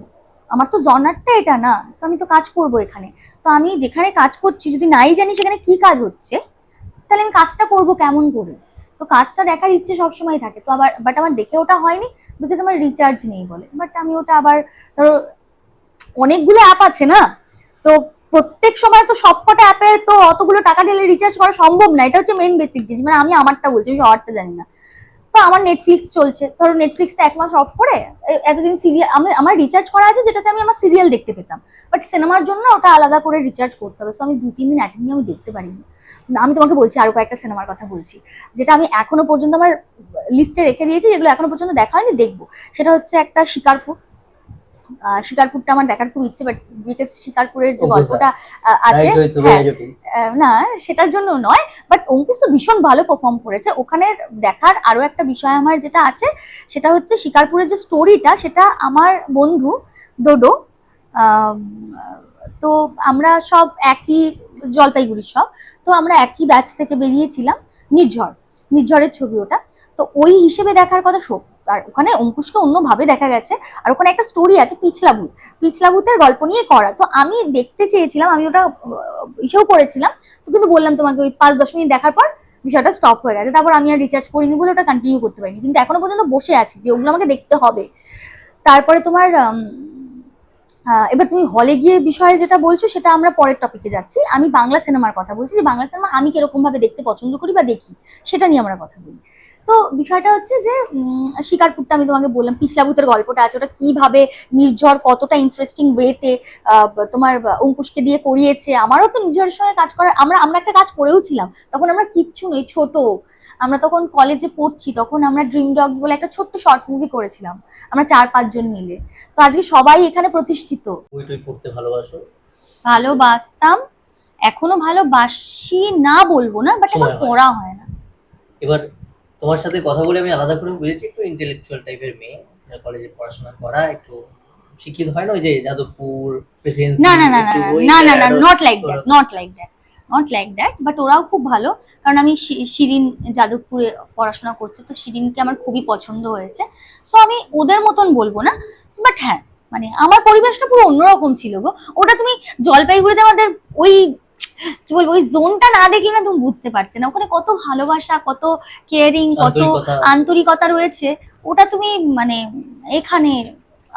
আমার তো জনারটা এটা না, তো আমি তো কাজ করব এখানে। তো আমি যেখানে কাজ করছি যদি নাই জানি সেখানে কি কাজ হচ্ছে, তাহলে আমি কাজটা করব কেমন করে? তো কাজটা দেখার ইচ্ছে সবসময় থাকে, তো আবার বাট আমার দেখে ওটা হয়নি বিকজ আমার রিচার্জ নেই বলে। বাট আমি ওটা আবার ধরো অনেকগুলো অ্যাপ আছে না, তো প্রত্যেক সময় তো সবকটা অ্যাপে তো অতগুলো টাকা ঢেলে রিচার্জ করা সম্ভব না, এটা হচ্ছে মেন বেসিক জিনিস। মানে আমি আমারটা বলছি, আমি সবারটা জানি না। তো আমার নেটফ্লিক্স চলছে, ধরো নেটফ্লিক্সটা 1 মাস অফ করে এতদিন সিরিয়াল আমার রিচার্জ করা আছে যেটাতে আমি আমার সিরিয়াল দেখতে পেতাম, বাট সিনেমার জন্য ওটা আলাদা করে রিচার্জ করতে হবে। সো আমি 2-3 দিন অ্যাটেন্ড নিয়ে আমি দেখতে পারিনি। আমি তোমাকে বলছি আরো কয়েকটা সিনেমার কথা বলছি, যেটা আমি এখনো পর্যন্ত আমার লিস্টে রেখে দিয়েছি, যেগুলো এখনো পর্যন্ত দেখা হয়নি, দেখবো। সেটা হচ্ছে একটা শিকারপুর। শিকারপুরটা আমার দেখার খুব ইচ্ছে, বাট বিকজ শিকারপুরের যে গল্পটা আছে, হ্যাঁ, না সেটার জন্য নয়, বাট অঙ্কুশ তো ভীষণ ভালো পারফর্ম করেছে ওখানে। দেখার আরো একটা বিষয় আমার যেটা আছে, সেটা হচ্ছে শিকারপুরের যে স্টোরিটা, সেটা আমার বন্ধু ডোডো, আম, তো আমরা সব একই জলপাইগুড়ির সব, তো আমরা একই ব্যাচ থেকে বেরিয়েছিলাম। নির্ঝরের ছবি ওটা, তো ওই হিসেবে দেখার কথা সব। আর ওখানে অঙ্কুশকে অন্যভাবে দেখা গেছে, আর ওখানে একটা স্টোরি আছে পিছলা ভূতের গল্প নিয়ে করা। তো আমি দেখতে চেয়েছিলাম, আমি ওটা ইসেও করেছিলাম, তো কিন্তু বললাম তোমাকে ওই 5-10 মিনিট দেখার পর বিষয়টা স্টপ হয়ে গেছে, তারপর আমি আর রিচার্জ করিনি বলে ওটা কন্টিনিউ করতে পারিনি, কিন্তু এখনো পর্যন্ত বসে আছি যে ওগুলো আমাকে দেখতে হবে। তারপরে তোমার এবার তুমি হলে গিয়ে বিষয়ে যেটা বলছো সেটা আমরা পরের টপিকে যাচ্ছি। আমি বাংলা সিনেমার কথা বলছি, যে বাংলা সিনেমা আমি কিরকম ভাবে দেখতে পছন্দ করি বা দেখি, সেটা নিয়ে আমরা কথা বলি। তো বিষয়টা হচ্ছে যে শিকারপুরটা আমি তোমাকে বললাম, পিছলা ভূতের গল্পটা আছে, ওটা কিভাবে নির্ঝর কতটা ইন্টারেস্টিং ওয়েতে তোমার অঙ্কুশকে দিয়ে করিয়েছে। আমারও তো নির্ঝরের সঙ্গে কাজ করার, আমরা আমরা একটা কাজ করেও ছিলাম, তখন আমরা কিচ্ছু নই, ছোট, আমরা তখন কলেজে পড়ছি, তখন আমরা ড্রিম ডগস বলে একটা ছোট্ট শর্ট মুভি করেছিলাম, আমরা 4-5 জন মিলে। তো আজকে সবাই এখানে প্রতিষ্ঠিত। বই টই পড়তে ভালোবাসো? ভালোবাসতাম, এখনো ভালোবাসি না বলবো না, বাট এখন সময় হয়। পড়া হয় না। এবার তোমার সাথে কথা বলে আমি আলাদা করে বুঝেছি একটু ইন্টেলেকচুয়াল টাইপের মেয়ে, কলেজে পড়াশোনা করা, একটু শিক্ষিত হয় না, ওই যে যাদবপুর প্রেসিডেন্সি, না না না না একটু ওই না না না, আরো not like that, not like that, but ওরাও খুব ভালো। কারণ আমি শিরিন যাদবপুরে পড়াশোনা করছে, তো শিরিনকে আমার খুবই পছন্দ হয়েছে। সো আমি ওদের মতন বলবো না, বাট হ্যাঁ মানে আমার পরিবেশটা পুরো অন্যরকম ছিল গো। ওটা তুমি জলপাইগুড়িতে আমাদের ওই কি বলবো, ওই জোনটা না দেখলে না তুমি বুঝতে পারতে না ওখানে কত ভালোবাসা, কত কেয়ারিং, কত আন্তরিকতা। আন্তরিকতা রয়েছে। ওটা তুমি মানে এখানে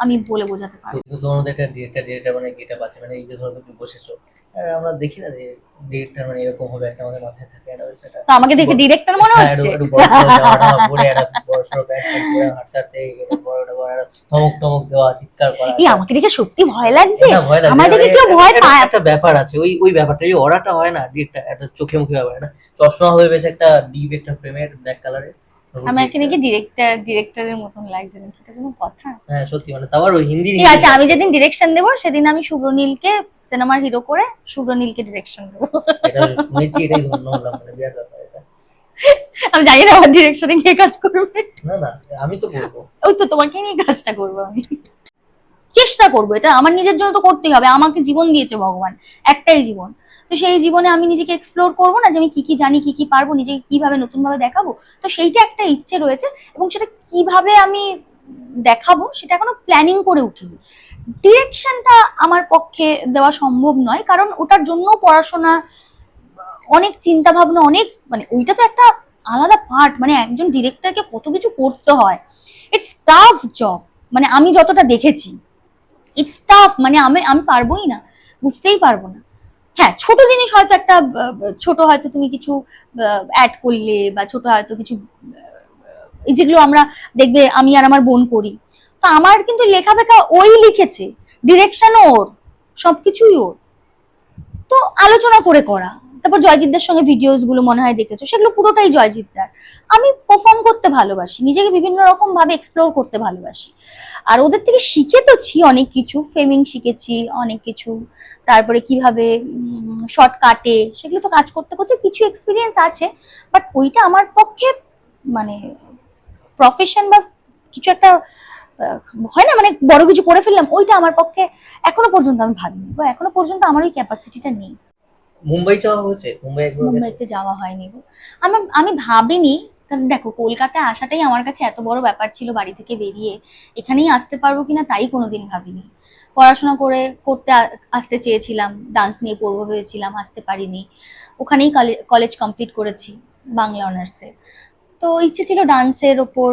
আমি বলে বোঝাতে পারবো না। কিন্তু তোমার মধ্যে একটা ডিরেক্টর মানে গেটআপ আছে, মানে এই যে ধরো তুমি বসেছো, আর আমরা দেখি না যে ডিরেক্টর মানে এরকম হবে, একটা আমাদের মাথায় থাকে একটা সেটা। তো আমাকে দেখে ডিরেক্টর মনে হ্যাঁ, হচ্ছে? একটু বড় সড়ো জামা টামা পরে, একটা বড় সড়ো প্যান্ট ট্যান্ট পরে হাঁটতে হাঁটতে এরকম বড় বড় একটা ধমক টমক দেওয়া, চিৎকার করা। এই আমাকে দেখে সত্যি ভয় লাগছে? না, ভয় লাগছে আমার না, দেখে মানে কেউ ভয় পায়? একটা ব্যাপার আছে, ওই ওই ব্যাপারটা, ওই অরাটা হয় না, ডিরেক্টর একটা চোখে মুখে ব্যাপার, একটা চশমা হবে বেশ একটা ডিপ একটা ফ্রেমের ব্ল্যাক কালারের। আমাকে নাকি ডিরেক্টরের মতন লাগছে নাকি? এটা কোনো কথা? হ্যাঁ সত্যি, মানে তাও ওই হিন্দি ঠিক আছে, আমি যেদিন ডিরেকশন দেবো সেদিন আমি শুভ্রনীলকে সিনেমার হিরো করে শুভ্রনীলকে ডিরেকশন দেবো। এটা শুনেছি, এটাই ধন্য হলাম, মানে বিরাট ব্যাপার এটা। আমি জানি না আমার ডিরেকশনে কে কাজ করবে। না না, আমি তো করবো। ওই তো তোমাকে নিয়ে কাজটা করবো আমি, চেষ্টা করবো। এটা আমার নিজের জন্য তো করতেই হবে, আমাকে জীবন দিয়েছে ভগবান, একটাই জীবন। তো সেই জীবনে আমি নিজেকে এক্সপ্লোর করবো না, যে আমি কি কি জানি, কি কি পারবো, নিজেকে কিভাবে নতুন ভাবে দেখাবো। তো সেইটা একটা ইচ্ছে রয়েছে, এবং সেটা কিভাবে আমি দেখাবো সেটা এখনো প্ল্যানিং করে উঠিনি। ডিরেকশনটা আমার পক্ষে দেওয়া সম্ভব নয়, কারণ ওটার জন্য পড়াশোনা, অনেক চিন্তা ভাবনা, অনেক মানে ওইটা তো একটা আলাদা পার্ট। মানে একজন ডিরেক্টরকে কত কিছু করতে হয়, ইটস টাফ জব। মানে আমি যতটা দেখেছি ইটস টাফ, মানে আমি আমি পারবোই না, বুঝতেই পারবো না। হ্যাঁ, ছোট জিনিস হয়তো একটা ছোট হয়তো তুমি কিছু অ্যাড করলে, বা ছোট হয়তো কিছু এই যেগুলো আমরা দেখবে আমি আর আমার বোন করি, তো আমার কিন্তু লেখা ফেখা ওই লিখেছে, ডিরেকশনও ওর, সবকিছুই ওর। তো আলোচনা করে করা। তারপর জয়জিৎদার সঙ্গে ভিডিওস গুলো মনে হয় দেখেছো, সেগুলো পুরোটাই জয়জিৎদার। আমি পারফর্ম করতে ভালোবাসি, নিজেকে বিভিন্ন রকম ভাবে এক্সপ্লোর করতে ভালোবাসি। আর ওদের থেকে শিখে তোছি অনেক কিছু, ফ্রেমিং শিখেছি অনেক কিছু, তারপরে কিভাবে শর্ট কাটে, সেগুলো তো কাজ করতে করতে কিছু এক্সপিরিয়েন্স আছে। বাট ওইটা আমার পক্ষে মানে প্রফেশন বা কিছু একটা হয় না, মানে বড় কিছু করে ফেললাম, ওইটা আমার পক্ষে এখনো পর্যন্ত আমি ভাবিনি, বা এখনো পর্যন্ত আমার ওই ক্যাপাসিটিটা নেই। মুম্বাই যাওয়া হয়েছে? মুম্বাই একবার গেছো? মুম্বাইতে যাওয়া হয়নি গো। আমি ভাবিনি, কারণ দেখো কলকাতায় আসাটাই আমার কাছে এত বড় ব্যাপার ছিল, বাড়ি থেকে বেরিয়ে এখানেই আসতে পারবো কিনা তাই কোনোদিন ভাবিনি। পড়াশোনা করতে আসতে চেয়েছিলাম, ডান্স নিয়ে পড়বো ভেবেছিলাম, আসতে পারিনি। ওখানেই কলেজ কমপ্লিট করেছি বাংলা অনার্সে। তো ইচ্ছে ছিল ডান্সের ওপর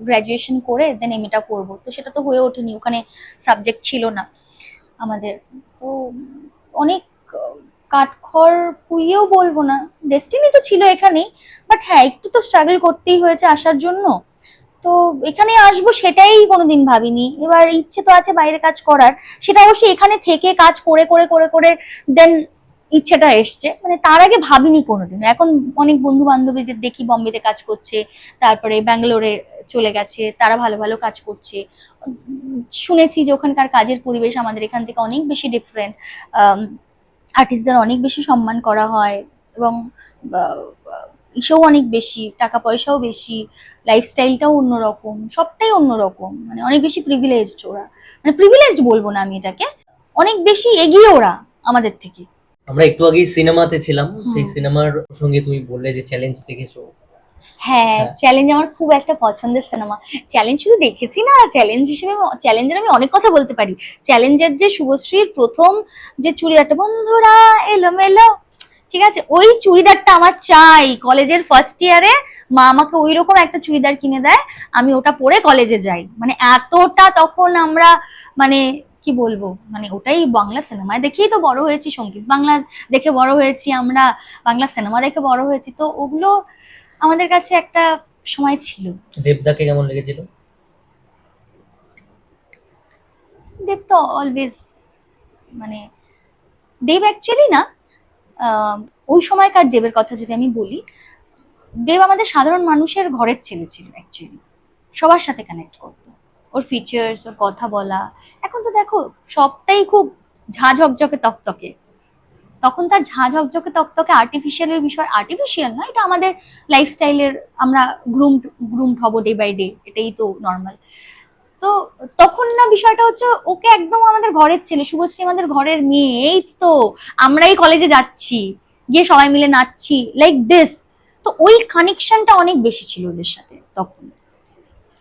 গ্র্যাজুয়েশন করে দেন এমএটা করবো, তো সেটা তো হয়ে ওঠেনি, ওখানে সাবজেক্ট ছিল না আমাদের। তো অনেক কাঠখড় পুইয়েও বলবো না, ডেস্টিনি তো ছিল এখানেই, বাট হ্যাঁ একটু তো স্ট্রাগল করতেই হয়েছে আসার জন্য। তো এখানে আসবো সেটাই কোনোদিন ভাবিনি। এবার ইচ্ছে তো আছে বাইরে কাজ করার, সেটা অবশ্যই এখানে থেকে কাজ করে করে করে করে দেন ইচ্ছেটা এসছে, মানে তার আগে ভাবিনি কোনোদিন। এখন অনেক বন্ধু বান্ধবীদের দেখি বম্বেতে কাজ করছে, তারপরে ব্যাঙ্গালোরে চলে গেছে, তারা ভালো ভালো কাজ করছে। শুনেছি যে ওখানকার কাজের পরিবেশ আমাদের এখান থেকে অনেক বেশি ডিফারেন্ট, আর্টিস্টদের অনেক বেশি সম্মান করা হয়, এবং ইসেও অনেক বেশি, টাকা পয়সাও বেশি, লাইফস্টাইলটাও অন্যরকম, সবটাই অন্যরকম, মানে অনেক বেশি প্রিভিলেজড ওরা। মানে প্রিভিলেজড বলবো না আমি এটাকে, অনেক বেশি এগিয়ে ওরা আমাদের থেকে। আমরা একটু আগেই সিনেমাতে ছিলাম, সেই সিনেমার সঙ্গে তুমি বললে যে চ্যালেঞ্জ দেখেছো। হ্যাঁ, হ্যাঁ। চ্যালেঞ্জ আমার খুব একটা পছন্দের সিনেমা। চ্যালেঞ্জ শুধু দেখেছি না, চ্যালেঞ্জ হিসেবে চ্যালেঞ্জের আমি অনেক কথা বলতে পারি। চ্যালেঞ্জের যে শুভশ্রীর প্রথম যে চুড়িদারটা, বন্ধুরা এলোমেলো, ঠিক আছে, ওই চুড়িদারটা আমার চাই। কলেজের ফার্স্ট ইয়ারে মা আমাকে ওই রকম একটা চুড়িদার কিনে দেয়, আমি ওটা পরে কলেজে যাই। মানে এতটা তখন আমরা, মানে কি বলবো, মানে ওটাই বাংলা সিনেমায় দেখেই তো বড় হয়েছি, সঙ্গীত বাংলা দেখে বড় হয়েছি আমরা, বাংলা সিনেমা দেখে বড় হয়েছি। তো ওগুলো আমাদের কাছে একটা সময় ছিল। দেবদাকে কেমন লেগেছিল? দেব তো অলওয়েজ, মানে দেব অ্যাকচুয়ালি না, ওই সময়কার দেবের কথা যদি আমি বলি, দেব আমাদের সাধারণ মানুষের ঘরের ছেলে ছিল অ্যাকচুয়ালি, সবার সাথে কানেক্ট করতো। ওর ফিচার্স, ওর কথা বলা, এখন তো দেখো সবটাই খুব ঝাঁ ঝকঝকে তকতকে। তখন তার ঝাঁ ঝকঝকে তকতকে আর্টিফিশিয়াল ওই বিষয়, আর্টিফিশিয়াল না, এটা আমাদের লাইফস্টাইলের, আমরা গ্রুমড হব ডে বাই ডে, এটাই তো নর্মাল। তো তখন না বিষয়টা হচ্ছে, ওকে একদম আমাদের ঘরের ছেলে, শুভশ্রী আমাদের ঘরের মেয়ে, এই তো আমরাই কলেজে যাচ্ছি, গিয়ে সবাই মিলে নাচছি, লাইক দিস। তো ওই কানেকশনটা অনেক বেশি ছিল ওদের সাথে তখন।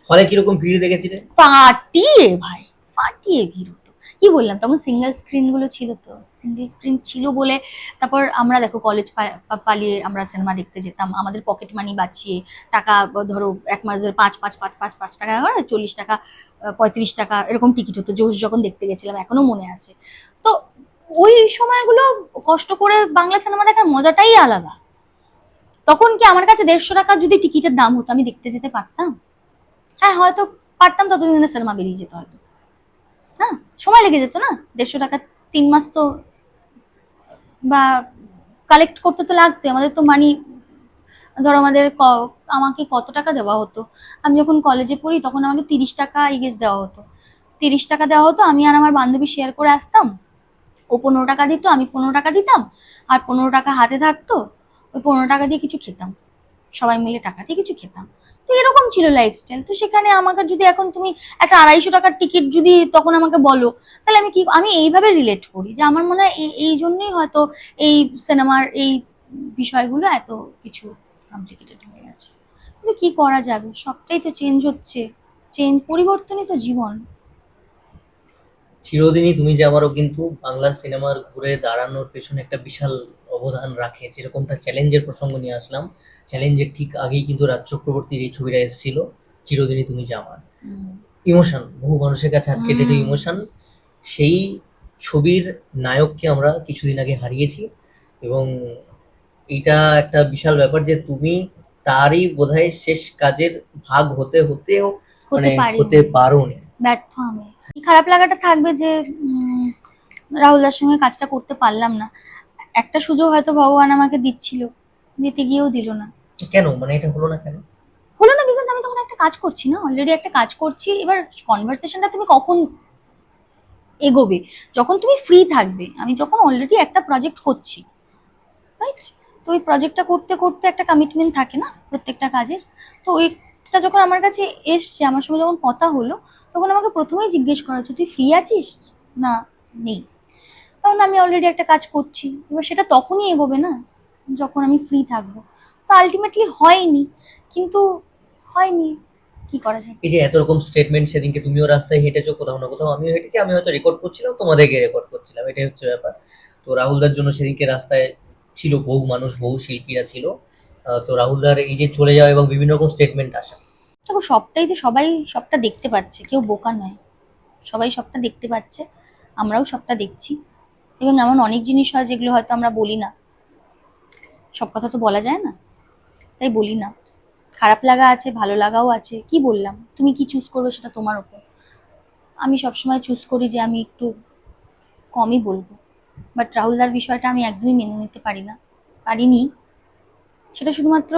হলে কিরকম ভিড় দেখেছিলে? পার্টিয়ে ভাই, পার্টিয়ে ভিড় হতো। কি বললাম, তখন সিঙ্গেল স্ক্রিন গুলো ছিল, তো সিঙ্গেল স্ক্রিন ছিল বলে তারপর আমরা দেখো কলেজ পালিয়ে আমরা সিনেমা দেখতে যেতাম, আমাদের পকেট মানি বাঁচিয়ে টাকা, ধরো এক মাস ধরে 5 করে 40 টাকা, 35 টাকা এরকম টিকিট হতো জোশ যখন দেখতে গেছিলাম, এখনো মনে আছে। তো ওই সময়গুলো কষ্ট করে বাংলা সিনেমা দেখার মজাটাই আলাদা। তখন কি আমার কাছে 150 টাকা যদি টিকিটের দাম হতো আমি দেখতে যেতে পারতাম? হ্যাঁ হয়তো পারতাম, ততদিনে সিনেমা বেরিয়ে যেত হয়তো। হ্যাঁ, সময় লেগে যেত না, 150 টাকা 3 মাস তো, বা কালেক্ট করতে তো লাগতো আমাদের তো মানি। ধরো আমাকে কত টাকা দেওয়া হতো, আমি যখন কলেজে পড়ি তখন আমাকে 30 টাকা দেওয়া হতো। 30 টাকা দেওয়া হতো, আমি আর আমার বান্ধবী শেয়ার করে আসতাম। ও 15 টাকা দিত, আমি 15 টাকা দিতাম, আর 15 টাকা হাতে থাকতো, ওই 15 টাকা দিয়ে কিছু খেতাম, সবাই মিলে টাকা দিয়ে কিছু খেতাম। তো এরকম ছিল লাইফস্টাইল। তো সেখানে আমাকে যদি এখন তুমি একটা 250 টাকার টিকিট যদি তখন আমাকে বলো, তাহলে আমি এইভাবে রিলেট করি যে আমার মনে হয় এই জন্যই হয়তো এই সিনেমার এই বিষয়গুলো এত কিছু কমপ্লিকেটেড হয়ে গেছে। কিন্তু কি করা যাবে, সবটাই তো চেঞ্জ হচ্ছে, পরিবর্তনই তো জীবন। চিরদিনই তুমি যে আমারও কিন্তু বাংলা সিনেমার ঘুরে দাঁড়ানোর পেছনে একটা বিশাল অবদান রাখে। যেরকমটা চ্যালেঞ্জের প্রসঙ্গ নিয়ে আসলাম, চ্যালেঞ্জের ঠিক আগেই কিন্তু রাজ চক্রবর্তীর এই ছবিটা এসেছিল, চিরদিনই তুমি যে আমার। ইমোশন বহু মানুষের কাছে আজকে ডেটে ইমোশন। সেই ছবির নায়ককে আমরা কিছুদিন আগে হারিয়েছি, এবং এটা একটা বিশাল ব্যাপার যে তুমি তারই বোধহয় শেষ কাজের ভাগ হতেও মানে হতে পারোনি। ব্যর্থ আমি, খারাপ লাগাটা থাকবে যে রাহুলদার সঙ্গে কাজটা করতে পারলাম না। একটা সুযোগ হয়তো ভগবান আমাকে দিচ্ছিল, দিতে গিয়েও দিল না। কেন মানে এটা হলো না কেন? হলো না বিকজ আমি তখন একটা কাজ করছি না, অলরেডি একটা কাজ করছি। এবার কনভারসেশনটা তুমি কখন এগোবে, যখন তুমি ফ্রি থাকবে। আমি যখন অলরেডি একটা প্রজেক্ট করছি, রাইট, তো ওই প্রজেক্টটা করতে করতে একটা কমিটমেন্ট থাকে না প্রত্যেকটা কাজের। তো ওইটা যখন আমার কাছে এসছে, আমার সঙ্গে যখন কথা হলো, তখন আমাকে প্রথমেই জিজ্ঞেস করা হচ্ছে তুই ফ্রি আছিস না নেই। তখন আমি অলরেডি একটা কাজ করছি, এবার সেটা তখনই এগোবে না যখন আমি ফ্রি থাকবো। তো আলটিমেটলি হয়নি, কিন্তু হয়নি, কি করা যায়। এই যে এত রকম স্টেটমেন্ট, সেদিনকে তুমিও রাস্তায় হেঁটেছো, কোথাও না কোথাও আমিও হেঁটেছি, আমি হয়তো রেকর্ড করছিলাম, তোমাদেরকে রেকর্ড করছিলাম, এটাই হচ্ছে ব্যাপার। তো রাহুলদার জন্য সেদিনকে রাস্তায় ছিল বহু মানুষ, বহু শিল্পীরা ছিল। তো রাহুলদার এই যে চলে যাওয়া এবং বিভিন্ন রকম স্টেটমেন্ট আসা, দেখো সবটাই তো, সবাই সবটা দেখতে পাচ্ছে, কেউ বোকা নয়, সবাই সবটা দেখতে পাচ্ছে, আমরাও সবটা দেখছি। এবং এমন অনেক জিনিস হয় যেগুলো হয়তো আমরা বলি না, সব কথা তো বলা যায় না, তাই বলি না। খারাপ লাগা আছে, ভালো লাগাও আছে, কি বললাম, তুমি কি চুজ করবে সেটা তোমার ওপর। আমি সবসময় চুজ করি যে আমি একটু কমই বলবো, বাট রাহুলদার বিষয়টা আমি একদমই মেনে নিতে পারিনি। সেটা শুধুমাত্র,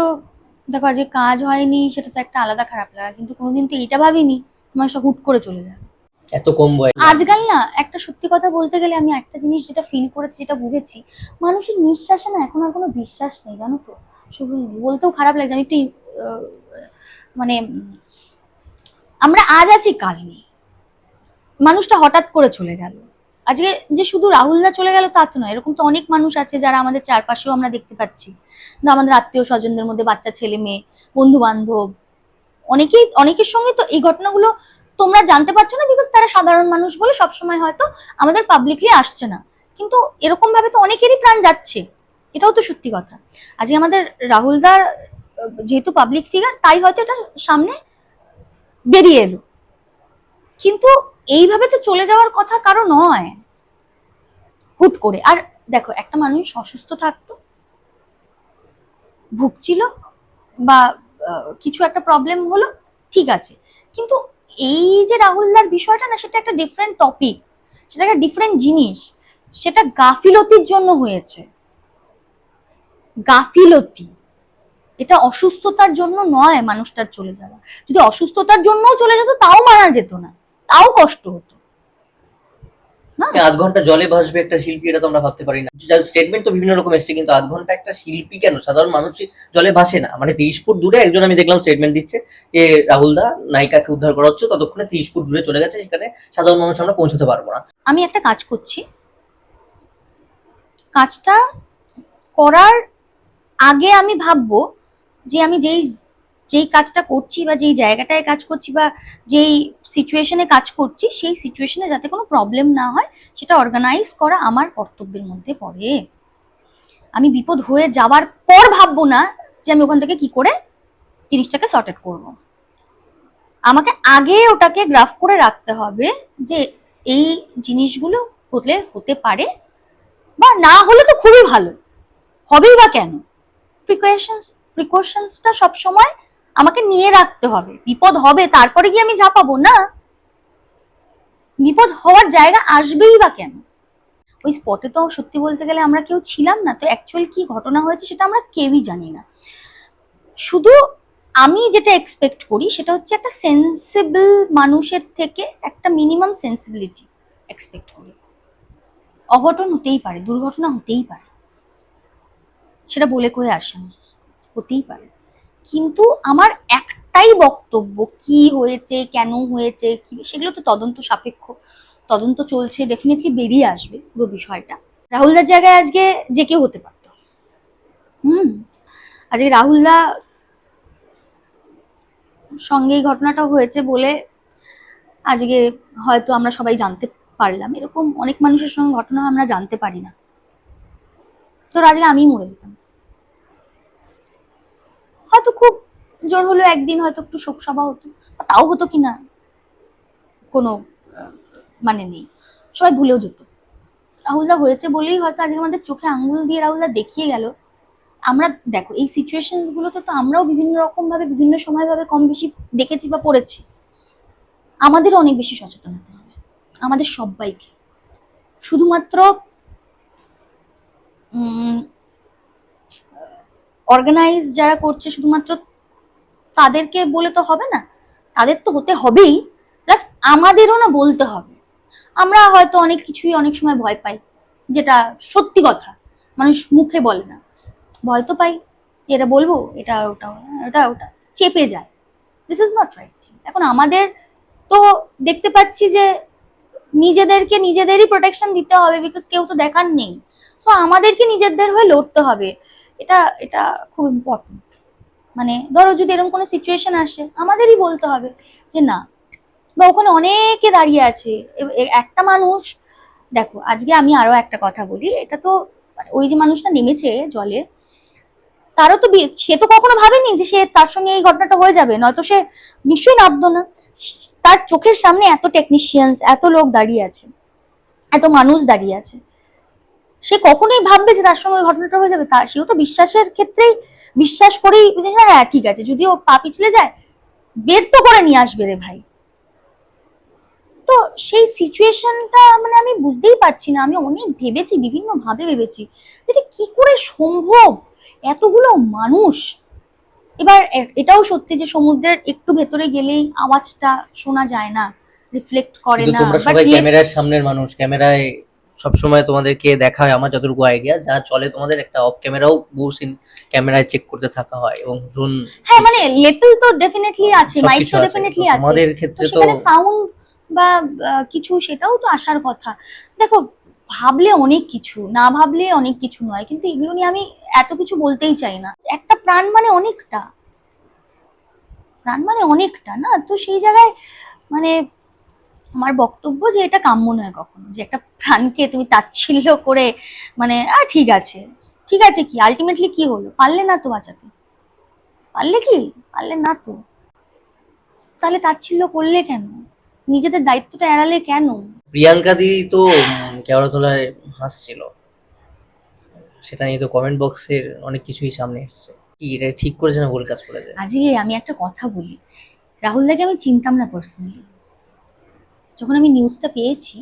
দেখো আজকে কাজ হয়নি সেটা তো একটা আলাদা খারাপ লাগা, কিন্তু কোনোদিন তো এটা ভাবিনি আমার সব হুট করে চলে যাবে। এত কম বয়স। আজকাল না, একটা সত্যি কথা বলতে গেলে আমি একটা জিনিস যেটা ফিল করেছি, যেটা বুঝেছি, মানুষের নিঃশ্বাসে না এখন আর কোনো বিশ্বাস নেই, জানো তো। শুধু বলতেও খারাপ লাগছে, আমি একটু আহ, মানে আমরা আজ আছি কাল নেই, মানুষটা হঠাৎ করে চলে গেল। আজকে যে শুধু রাহুলদা চলে গেল তা তো নয়, এরকম তো অনেক মানুষ আছে যারা আমাদের চারপাশেও আমরা দেখতে পাচ্ছি, আমাদের আত্মীয় স্বজনদের মধ্যে বাচ্চা ছেলে মেয়ে, বন্ধু বান্ধব, অনেকের সঙ্গে তো এই ঘটনাগুলো তোমরা জানতে পারছো না, বিকজ তারা সাধারণ মানুষ বলে সবসময় হয়তো আমাদের পাবলিকলি আসছে না। কিন্তু এরকম ভাবে তো অনেকেরই প্রাণ যাচ্ছে, এটাও তো সত্যি কথা। আজকে আমাদের রাহুলদার যেহেতু পাবলিক ফিগার, তাই হয়তো এটা সামনে বেরিয়ে এলো, কিন্তু এইভাবে তো চলে যাওয়ার কথা কারো নয় হুট করে। আর দেখো একটা মানুষ অসুস্থ থাকতো, ভুগছিল, বা কিছু একটা প্রবলেম হলো, ঠিক আছে, কিন্তু এই যে রাহুলদার বিষয়টা না, সেটা একটা ডিফারেন্ট টপিক, সেটা একটা ডিফারেন্ট জিনিস, সেটা গাফিলতির জন্য হয়েছে, গাফিলতি। এটা অসুস্থতার জন্য নয় মানুষটার চলে যাওয়া। যদি অসুস্থতার জন্যও চলে যেত তাও মারা যেত না, তাও কষ্ট হতো না। 8 ঘন্টা জলে ভাসবে একটা শিল্পী, এটা তো আমরা ভাবতে পারি না। স্টেটমেন্ট তো বিভিন্ন রকম এসছে, কিন্তু 8 ঘন্টা একটা শিল্পী কেন, সাধারণ মানুষ জলে ভাসে না? মানে 30 ফুট দূরে একজন আমি দেখলাম স্টেটমেন্ট দিচ্ছে যে রাহুলদা নায়িকাকে উদ্ধার করা হচ্ছে, ততক্ষণে 30 ফুট দূরে চলে গেছে, সেখানে সাধারণ মানুষ আমরা পৌঁছতে পারবো না। আমি একটা কাজ করছি, কাজটা করার আগে আমি ভাববো যে আমি যেই যেই কাজটা করছি বা যেই জায়গাটায় কাজ করছি বা যেই সিচুয়েশনে কাজ করছি, সেই সিচুয়েশনে যাতে কোনো প্রবলেম না হয় সেটা অর্গানাইজ করা আমার কর্তব্যের মধ্যে পড়ে। আমি বিপদ হয়ে যাওয়ার পর ভাববো না যে আমি ওখান থেকে কি করে জিনিসটাকে সর্ট আউট করবো। আমাকে আগে ওটাকে গ্রাফ করে রাখতে হবে যে এই জিনিসগুলো হতে পারে, বা না হলে তো খুবই ভালো, হবেই বা কেন। প্রিকশনসটা সবসময় আমাকে নিয়ে রাখতে হবে। বিপদ হবে তারপরে গিয়ে আমি ঝাঁপাবো না, বিপদ হওয়ার জায়গা আসবেই বা কেন। ওই স্পটে তো সত্যি বলতে গেলে আমরা কেউ ছিলাম না, তো অ্যাকচুয়ালি কি ঘটনা হয়েছে সেটা আমরা কেউই জানি না। শুধু আমি যেটা এক্সপেক্ট করি সেটা হচ্ছে একটা সেন্সিবল মানুষের থেকে একটা মিনিমাম সেন্সিবিলিটি এক্সপেক্ট করি। অঘটন হতেই পারে, দুর্ঘটনা হতেই পারে, সেটা বলে কয়ে আসে না, হতেই পারে। কিন্তু আমার একটাই বক্তব্য, কি হয়েছে, কেন হয়েছে, কি, সেগুলো তো তদন্ত সাপেক্ষ, তদন্ত চলছে, ডেফিনেটলি বেরিয়ে আসবে পুরো বিষয়টা। রাহুলদার জায়গায় আজকে যে কেউ হতে পারতো। আজকে রাহুলদা সঙ্গে এই ঘটনাটা হয়েছে বলে আজকে হয়তো আমরা সবাই জানতে পারলাম। এরকম অনেক মানুষের সঙ্গে ঘটনা আমরা জানতে পারি না। তো আজকে আমিই মরে যেতাম, হয়তো খুব জোর হলো একদিন হয়তো একটু শোকসভা হতো, তাও হতো কিনা কোনো মানে নেই, সবাই ভুলেও যেত। রাহুলদা হয়েছে বলেই হয়তো আজকে আমাদের চোখে আঙ্গুল দিয়ে রাহুলদা দেখিয়ে গেল। আমরা দেখো এই সিচুয়েশনস গুলোতে তো আমরাও বিভিন্ন রকম ভাবে বিভিন্ন সময় ভাবে কম বেশি দেখেছি বা পড়েছি। আমাদেরও অনেক বেশি সচেতন হতে হবে, আমাদের সবাইকে। শুধুমাত্র অর্গানাইজ যারা করছে শুধুমাত্র তাদেরকে বলে তো হবে না, তাদের তো হতে হবেই, প্লাস আমাদেরও না বলতে হবে। আমরা হয়তো অনেক কিছুই অনেক সময় ভয় পাই, যেটা সত্যি কথা, মানুষ মুখে বলে না, ভয় তো পাই, এটা বলবো, এটা ওটা, ওটা ওটা চেপে যায়। This is not right. এখন আমাদের তো দেখতে পাচ্ছি যে নিজেদেরকে নিজেদেরই প্রোটেকশন দিতে হবে, বিকজ কেউ তো দেখার নেই। সো আমাদেরকে নিজেদের হয়ে লড়তে হবে, এটা এটা খুব ইম্পর্টেন্ট। মানে ধরো যদি এরকম কোনো সিচুয়েশন আসে আমাদেরই বলতে হবে যে না, বা ওখানে অনেকে দাঁড়িয়ে আছে, একটা মানুষ। দেখো আজকে আমি আরো একটা কথা বলি, এটা তো ওই যে মানুষটা নেমেছে জলে, তারও তো সে তো কখনো ভাবেনি যে সে তার সঙ্গে এই ঘটনাটা হয়ে যাবে, নয়তো সে নিশ্চয়ই নামতো না। তার চোখের সামনে এত টেকনিশিয়ানস, এত লোক দাঁড়িয়ে আছে, এত মানুষ দাঁড়িয়ে আছে, সে কখনোই ভাববে যে তার সঙ্গে ওই ঘটনাটা হয়ে যাবে? সেও তো বিশ্বাসের ক্ষেত্রেই বিশ্বাস করেই হ্যাঁ হ্যাঁ ঠিক আছে, যদিও পা পিছলে যায় বের তো করে নিয়ে আসবে রে ভাই। তো সেই সিচুয়েশনটা মানে আমি বুঝতেই পারছি না। আমি অনেক ভেবেছি, বিভিন্ন ভাবে ভেবেছি যেটা কি করে সম্ভব, এতগুলো মানুষ। এবার এটাও সত্যি যে সমুদ্রের একটু ভেতরে গেলেই আওয়াজটা শোনা যায় না, রিফ্লেক্ট করে কিন্তু না, তোমরা বাট সবাই ক্যামেরার সামনের মানুষ, ক্যামেরায় সবসময় তোমাদেরকে দেখা হয়, আমার যতটুকু আইডিয়া যা চলে তোমাদের একটা অফ ক্যামেরাও বহু সিন ক্যামেরায় চেক করতে থাকা হয় এবং ড্রোন। হ্যাঁ মানে লেভেল তো ডেফিনেটলি আছে, মাইক সবকিছু তো আছে, তো ডেফিনেটলি আছে, তোমাদের তো ক্ষেত্রে তো সেখানে সাউন্ড বা কিছু সেটাও তো আসার কথা। দেখো ভাবলে অনেক কিছু, না ভাবলে অনেক কিছু নয়, কিন্তু এগুলো নিয়ে আমি এত কিছু বলতেই চাই না। একটা প্রাণ মানে অনেকটা, প্রাণ মানে অনেকটা না, তো সেই জায়গায় মানে আমার বক্তব্য যে এটা কাম্য নয় কখনো, যে একটা প্রাণকে তুমি তাচ্ছিল্য করে মানে ঠিক আছে, ঠিক আছে কি আলটিমেটলি কি হলো, পারলে না তো বাঁচাতে, পারলে কি, পারলে না তো, তাহলে তাচ্ছিল্য করলে কেন, নিজেদের দায়িত্বটা এড়ালে কেন? প্রিয়াঙ্কা দিদি তো কেওড়াতলায় হাসছিল, সেটা নিয়ে তো কমেন্ট বক্সের অনেক কিছুই সামনে এসছে। কি এটা ঠিক করেছে না ভুল কাজ করেছে? আজকে আমি একটা কথা বলি, রাহুলদাকে আমি চিনতাম না পার্সোনালি। যখন আমি নিউজটা পেয়েছি,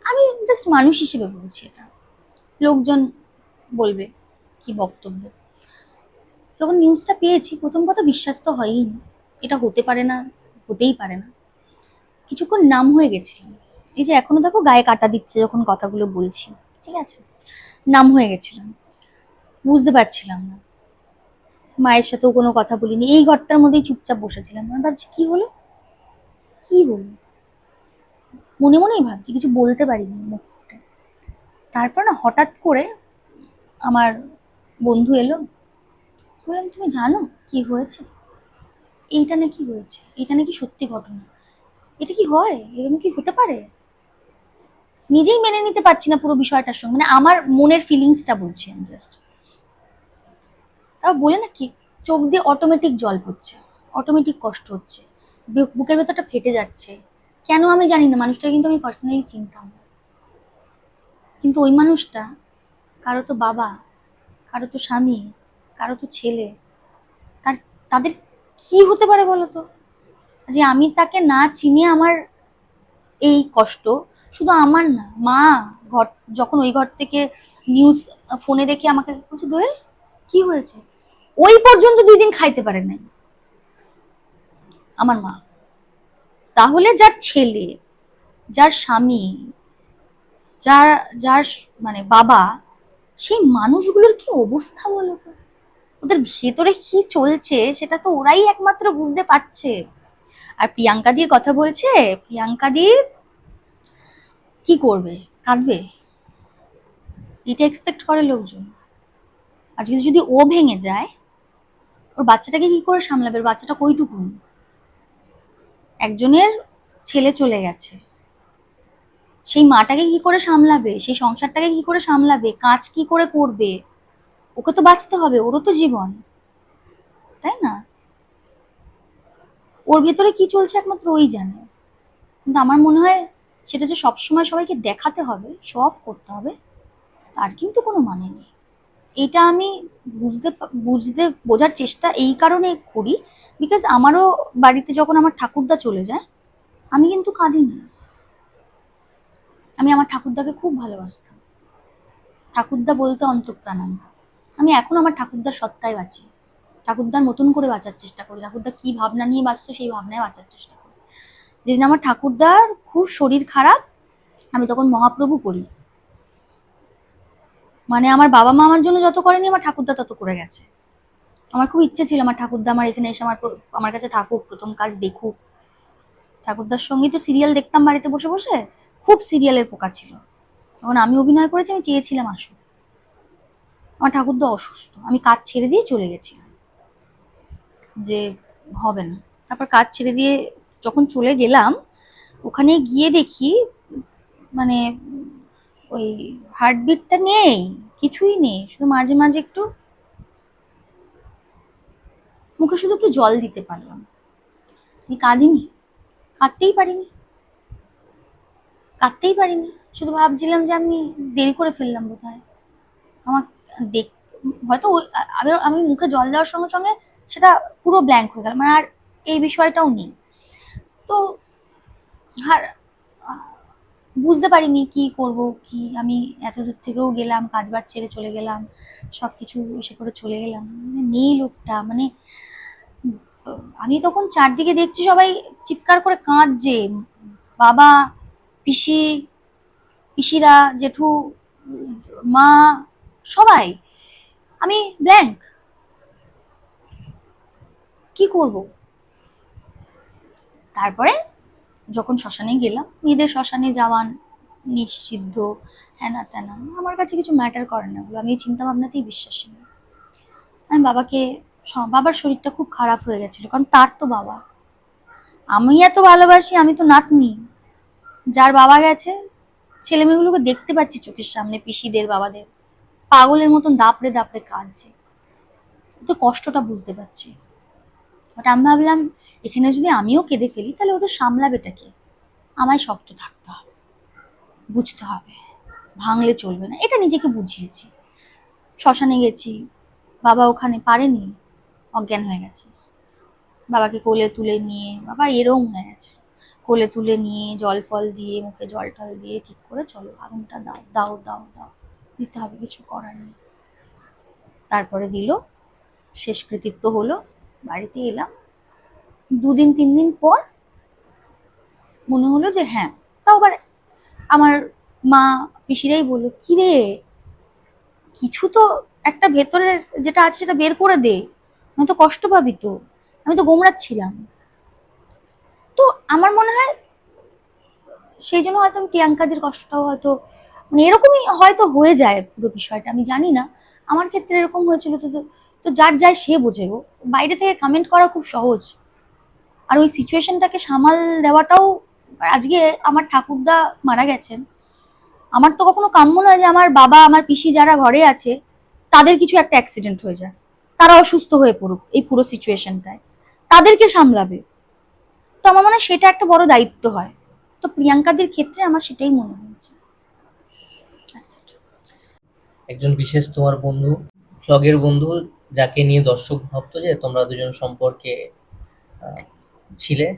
আমি জাস্ট মানুষ হিসেবে বলছি, এটা লোকজন বলবে কি বক্তব্য। যখন নিউজটা পেয়েছি প্রথম কথা বিশ্বাস তো হয়ই না, এটা হতে পারে না, হতেই পারে না। কিছুক্ষণ নাম হয়ে গেছিলাম, এই যে এখনো দেখো গায়ে কাটা দিচ্ছে যখন কথাগুলো বলছি, ঠিক আছে, নাম হয়ে গেছিলাম, বুঝতে পারছিলাম না। মায়ের সাথেও কোনো কথা বলিনি, এই ঘরটার মধ্যেই চুপচাপ বসেছিলাম। আমি ভাবছি কি হলো, কি হলো, মনে মনেই ভাবছি, কিছু বলতে পারিনি মুখ ফুটে। তারপর না হঠাৎ করে আমার বন্ধু এলো, বললাম তুমি জানো কি হয়েছে, এইটা নাকি হয়েছে, এটা নাকি সত্যি ঘটনা, এটা কি হয়, এরকম কি হতে পারে? নিজেই মেনে নিতে পারছি না পুরো বিষয়টার সঙ্গে, মানে আমার মনের ফিলিংসটা বলছি আমি জাস্ট। তাও বলে না কি, চোখ দিয়ে অটোমেটিক জল পড়ছে, অটোমেটিক কষ্ট হচ্ছে, বুকের ভেতরটা ফেটে যাচ্ছে। কেন আমি জানি না, মানুষটাকে কিন্তু আমি পার্সোনালি চিনতাম না। কিন্তু ওই মানুষটা, কারো তো বাবা, কারো তো স্বামী, কারো তো ছেলে, তার তাদের কি হতে পারে বলো তো, যে আমি তাকে না চিনে আমার এই কষ্ট। শুধু আমার না, মা ঘর যখন ওই ঘর থেকে নিউজ ফোনে দেখে আমাকে বলছে দোয়েল কি হয়েছে, ওই পর্যন্ত 2 দিন খাইতে পারে নাই আমার মা। তাহলে যার ছেলে, যার স্বামী, যার যার মানে বাবা, সেই মানুষগুলোর কি অবস্থা বলো তো, ওদের ভেতরে কি চলছে সেটা তো ওরাই একমাত্র বুঝতে পারছে। আর প্রিয়াঙ্কাদির কথা বলছে, প্রিয়াঙ্কাদি কি করবে, কাঁদবে, এটা এক্সপেক্ট করে লোকজন। আজকে যদি ও ভেঙে যায়, ওর বাচ্চাটাকে কি করে সামলাবে, ওর বাচ্চাটা কইটুকু, একজনের ছেলে চলে গেছে, সেই মাটাকে কি করে সামলাবে, সেই সংসারটাকে কি করে সামলাবে, কাজ কি করে করবে, ওকে তো বাঁচতে হবে, ওরও তো জীবন, তাই না? ওর ভেতরে কি চলছে একমাত্র ওই জানে। কিন্তু আমার মনে হয় সেটা যে সবসময় সবাইকে দেখাতে হবে, শো অফ করতে হবে, তার কিন্তু কোনো মানে নেই। এটা আমি বুঝতে বোঝার চেষ্টা এই কারণে করি, বিকজ আমারও বাড়িতে যখন আমার ঠাকুরদা চলে যায়, আমি কিন্তু কাঁদিনি। আমি আমার ঠাকুরদাকে খুব ভালোবাসতাম, ঠাকুরদা বলতে অন্তঃপ্রাণ আমার। আমি এখন আমার ঠাকুরদার সত্তায় বাঁচি, ঠাকুরদার মতন করে বাঁচার চেষ্টা করি, ঠাকুরদা কি ভাবনা নিয়ে বাঁচতো সেই ভাবনায় বাঁচার চেষ্টা করি। যেদিন আমার ঠাকুরদার খুব শরীর খারাপ, আমি তখন মহাপ্রভু করি, মানে আমার বাবা মা আমার জন্য যত করেনি, আমার ঠাকুরদা তত করে গেছে। আমার খুব ইচ্ছে ছিল আমার ঠাকুরদা আমার এখানে এসে আমার কাছে থাকুক, প্রথম কাজ দেখুক। ঠাকুরদার সঙ্গেই তো সিরিয়াল দেখতাম বাড়িতে বসে বসে, খুব সিরিয়ালের পোকা ছিল। তখন আমি অভিনয় করেছি, আমি চেয়েছিলাম আসুক। আমার ঠাকুরদা অসুস্থ, আমি কাজ ছেড়ে দিয়ে চলে গেছিলাম, যে হবে না। তারপর কাজ ছেড়ে দিয়ে যখন চলে গেলাম, ওখানে গিয়ে দেখি মানে ওই হার্টবিটটা নেই, কিছুই নেই, শুধু মাঝে মাঝে একটু মুখে শুধু একটু জল দিতে পারলাম। আমি কাঁদিনি, কাঁদতেই পারিনি, কাঁদতেই পারিনি। শুধু ভাবছিলাম যে আমি দেরি করে ফেললাম বোধহয়, আমার দেখ হয়তো আমি আমি মুখে জল দেওয়ার সঙ্গে সঙ্গে সেটা পুরো ব্ল্যাঙ্ক হয়ে গেল, মানে আর এই বিষয়টাও নেই। তো আর বুঝতে পারিনি কি করব, কি আমি এত দূর থেকেও গেলাম, কাজ বাজ ছেড়ে চলে গেলাম, সব কিছু এসে করে চলে গেলাম, মানে নেই লোকটা। মানে আমি তখন চারদিকে দেখছি সবাই চিৎকার করে কাঁদছে, বাবা, পিসি, পিসিরা, জেঠু, মা, সবাই। আমি ব্ল্যাঙ্ক, কি করব। তারপরে যখন শ্মশানে গেলাম, নিজেদের শ্মশানে যাওয়া নিষিদ্ধ, হ্যানা ত্যানা, আমার কাছে কিছু ম্যাটার করে না ওগুলো, আমি এই চিন্তা ভাবনাতেই বিশ্বাসী না। আমি বাবাকে, বাবার শরীরটা খুব খারাপ হয়ে গেছিল, কারণ তার তো বাবা, আমি এত ভালোবাসি, আমি তো নাতনি, যার বাবা গেছে, ছেলে মেয়েগুলোকে দেখতে পাচ্ছি চোখের সামনে, পিসিদের বাবাদের পাগলের মতন দাপড়ে দাপড়ে কাঁদছে, তো কষ্টটা বুঝতে পারছি। বাট আমি ভাবলাম এখানে যদি আমিও কেঁদে ফেলি তাহলে ওদের সামলাবেটা কে, আমায় শক্ত থাকতে হবে, বুঝতে হবে, ভাঙলে চলবে না, এটা নিজেকে বুঝিয়েছি। শ্মশানে গেছি, বাবা ওখানে পারেনি, অজ্ঞান হয়ে গেছে। বাবাকে কোলে তুলে নিয়ে, বাবা এরম হয়ে গেছে, কোলে তুলে নিয়ে জল ফল দিয়ে, মুখে জল টল দিয়ে ঠিক করে, চলো আগুনটা দাও দাও দাও দাও, দিতে হবে, কিছু করার নেই। তারপরে দিল, শেষ কৃতিত্ব হলো, বাড়িতে এলাম। 2 দিন 3 দিন পর মনে হলো যে হ্যাঁ, তাও আবার আমার মা পিসিরাই বললো, কি রে, কিছু তো একটা ভেতরের যেটা আছে সেটা বের করে দে, নয়তো কষ্ট পাবি তো। আমি তো গোমড়াচ্ছিলাম। তো আমার মনে হয় সেই জন্য হয়তো আমি প্রিয়াঙ্কাদের কষ্টটাও হয়তো, মানে এরকমই হয়তো হয়ে যায় পুরো বিষয়টা, আমি জানি না। আমার ক্ষেত্রে এরকম হয়েছিল। তো তো তো যার যায় সে বোঝে গো, বাইরে থেকে কমেন্ট করা খুব সহজ, আর ওই সিচুয়েশনটাকে সামাল দেওয়াটাও। আজকে আমার ঠাকুরদা মারা গেছেন, আমার তো কখনো কাম্য নয় যে আমার বাবা আমার পিসি যারা ঘরে আছে তাদের কিছু একটা অ্যাক্সিডেন্ট হয়ে যায়, তারা অসুস্থ হয়ে পড়ুক এই পুরো সিচুয়েশনটায়, তাদেরকে সামলাবে। তো আমার মনে হয় সেটা একটা বড় দায়িত্ব হয়। তো প্রিয়াঙ্কাদের ক্ষেত্রে আমার সেটাই মনে হয়েছে। That's it. একজন বিশেষ তোমার বন্ধু, ভ্লগের বন্ধু, যাকে নিয়ে দর্শক ভাবতো যে তোমরা দুজন সম্পর্কে আহ, ছিলে,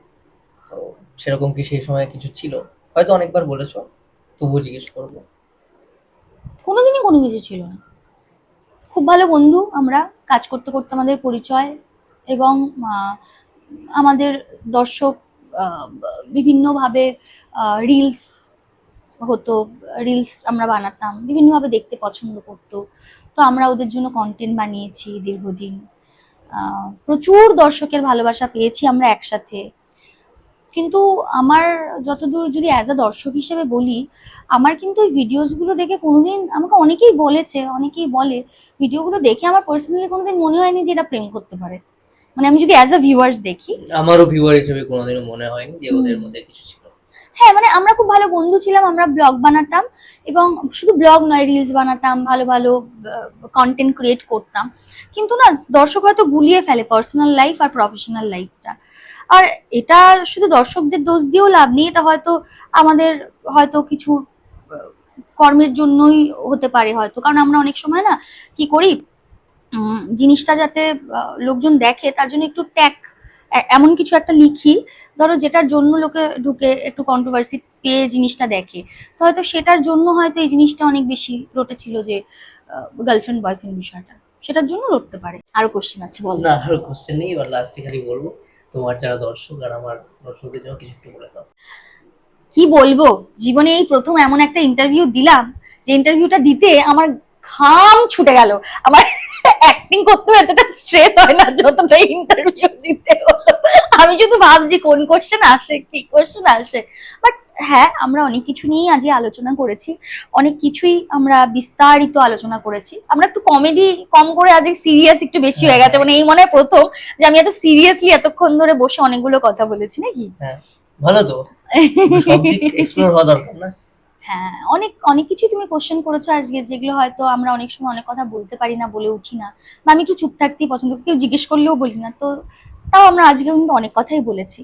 তো সেরকম কি সেই সময় কিছু ছিল? হয়তো অনেকবার বলেছো, তবুও জিজ্ঞেস করবো। কোনোদিনই কোনো কিছু ছিল না, খুব ভালো বন্ধু আমরা, কাজ করতে করতে আমাদের পরিচয়, এবং আমাদের দর্শক বিভিন্নভাবে রিলস হতো, রিলস আমরা বানাতাম, বিভিন্নভাবে দেখতে পছন্দ করতো, তো আমরা ওদের জন্য কন্টেন্ট বানিয়েছি দীর্ঘদিন। প্রচুর দর্শকের ভালোবাসা পেয়েছি আমরা একসাথে। কিন্তু আমার যতদূর যদি অ্যাজ আ দর্শক হিসেবে বলি, আমার কিন্তু ওই ভিডিওসগুলো দেখে কোনোদিন, আমাকে অনেকেই বলেছে, অনেকেই বলে, ভিডিওগুলো দেখে আমার পার্সোনালি কোনোদিন মনে হয়নি যে এটা প্রেম করতে পারে। মানে আমি যদি অ্যাজ আ ভিউয়ার্স দেখি, আমারও ভিউয়ার হিসেবে কোনোদিনও মনে হয়নি যে ওদের মধ্যে কিছু ছিল। হ্যাঁ মানে আমরা খুব ভালো বন্ধু ছিলাম, আমরা ব্লগ বানাতাম, এবং শুধু ব্লগ নয় রিলস বানাতাম, ভালো ভালো কন্টেন্ট ক্রিয়েট করতাম। কিন্তু না, দর্শক হয়তো গুলিয়ে ফেলে পার্সোনাল লাইফ আর প্রফেশনাল লাইফটা। আর এটা শুধু দর্শকদের দোষ দিয়েও লাভ নেই, এটা হয়তো আমাদের হয়তো কিছু কর্মের জন্যই হতে পারে হয়তো, কারণ আমরা অনেক সময় না কি করি, জিনিসটা যাতে লোকজন দেখে তার জন্য একটু ট্যাগ এমন কিছু একটা লিখি, ধরো যেটার জন্য লোকে ঢুকে একটু কন্ট্রোভার্সি পেয়ে জিনিসটা দেখে, তো হয়তো সেটার জন্য হয়তো এই জিনিসটা অনেক বেশি রটেছিল, যে গার্লফ্রেন্ড বয়ফ্রেন্ড বিষয়টা, সেটার জন্য রটতে পারে। আরো কোশ্চেন আছে, বল। না, আর কোশ্চেন নেই, এবার লাস্টে খালি বলবো, তোমার যারা দর্শক আর আমার দর্শকদের জন্য কিছু একটু বলে দাও। কি বলবো, জীবনে এই প্রথম এমন একটা ইন্টারভিউ দিলাম, যে ইন্টারভিউটা দিতে আমার ঘাম ছুটে গেল। আমার অ্যাক্টিং করতে এতটা স্ট্রেস হয় না যতটা ইন্টারভিউ দিতে হলো। আমি শুধু ভাবছি কোন কোশ্চেন আসে, কি কোশ্চেন আসে। বাট হ্যাঁ, আমরা অনেক কিছু নিয়েই আজকে আলোচনা করেছি, অনেক কিছুই আমরা বিস্তারিত আলোচনা করেছি। আমরা একটু কমেডি কম করে আজকে সিরিয়াস একটু বেশি হয়ে গেছে, মানে এই মনে হয় প্রথম যে আমি এত সিরিয়াসলি এতক্ষণ ধরে বসে অনেকগুলো কথা বলেছি নাকি। হ্যাঁ, ভালো তো, সব দিক এক্সপ্লোর হওয়া দরকার না? হ্যাঁ, অনেক অনেক কিছুই তুমি কোশ্চেন করেছো আজকে, যেগুলো হয়তো আমরা অনেক সময় অনেক কথা বলতে পারি না, বলে উঠি না, বা আমি একটু চুপ থাকতেই পছন্দ করি, কেউ জিজ্ঞেস করলেও বলি না, তো তাও আমরা আজকে কিন্তু অনেক কথাই বলেছি।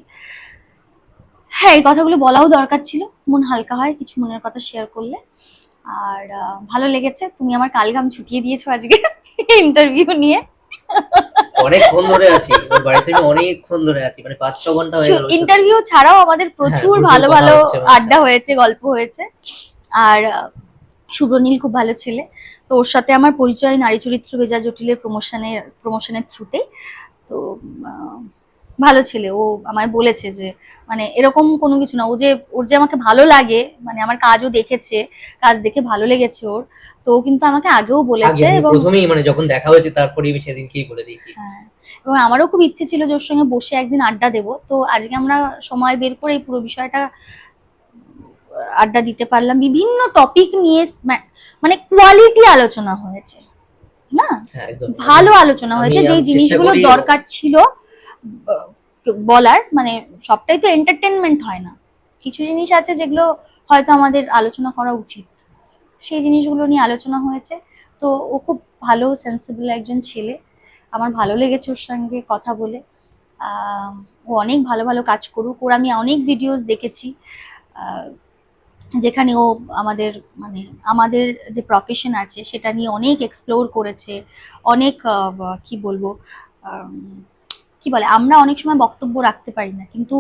হ্যাঁ, এই কথাগুলো বলাও দরকার ছিল, মন হালকা হয় কিছু মনের কথা শেয়ার করলে। আর ভালো লেগেছে, তুমি আমার কালঘাম ছুটিয়ে দিয়েছো আজকে ইন্টারভিউ নিয়ে। অনেকক্ষণ ধরে আছি ওর বাড়িতে, আমি অনেকক্ষণ ধরে আছি, মানে 5-6 ঘন্টা হয়ে গেল। ইন্টারভিউ ছাড়াও আমাদের প্রচুর প্রচুর ভালো কথা ভালো হচ্ছে আমার। আড্ডা হয়েছে, গল্প হয়েছে। আর শুভ্রনীল খুব ভালো ছেলে, তো ওর সাথে আমার পরিচয় নারী চরিত্র বেজা জটিলের প্রমোশনের থ্রুতে। তো আহ, ভালো ছেলে, ও আমায় বলেছে যে মানে এরকম কোনো কিছু না, ওর যে আমাকে ভালো লাগে, মানে আমার কাজও দেখেছে, কাজ দেখে ভালো লেগেছে ওর, তো ও কিন্তু আমাকে আগেও আগে বলেছে। আমি এবং প্রথমেই, মানে যখন দেখা হয়েছে তারপরেই আমি সেদিনকেই বলে দিয়েছি। হ্যাঁ, এবং আমারও খুব ইচ্ছে ছিল যে ওর সঙ্গে বসে একদিন আড্ডা দেবো, তো আজকে আমরা সময় বের করে এই পুরো বিষয়টা আড্ডা দিতে পারলাম। বিভিন্ন টপিক নিয়ে মানে কোয়ালিটি আলোচনা হয়েছে না, হ্যাঁ, একদম ভালো আলোচনা হয়েছে, আমি যেই চেষ্টা জিনিসগুলো করি। দরকার ছিল বলার, মানে সবটাই তো এন্টারটেনমেন্ট হয় না, কিছু জিনিস আছে যেগুলো হয়তো আমাদের আলোচনা করা উচিত, সেই জিনিসগুলো নিয়ে আলোচনা হয়েছে। তো ও খুব ভালো সেন্সিবল একজন ছেলে, আমার ভালো লেগেছে ওর সঙ্গে কথা বলে। ও অনেক ভালো ভালো কাজ করুক, ওর আমি অনেক ভিডিওস দেখেছি যেখানে ও আমাদের মানে আমাদের যে প্রফেশন আছে সেটা নিয়ে অনেক এক্সপ্লোর করেছে, অনেক কি বলবো, কি বলে, আমরা অনেক সময় বক্তব্য রাখতে পারি না, কিন্তু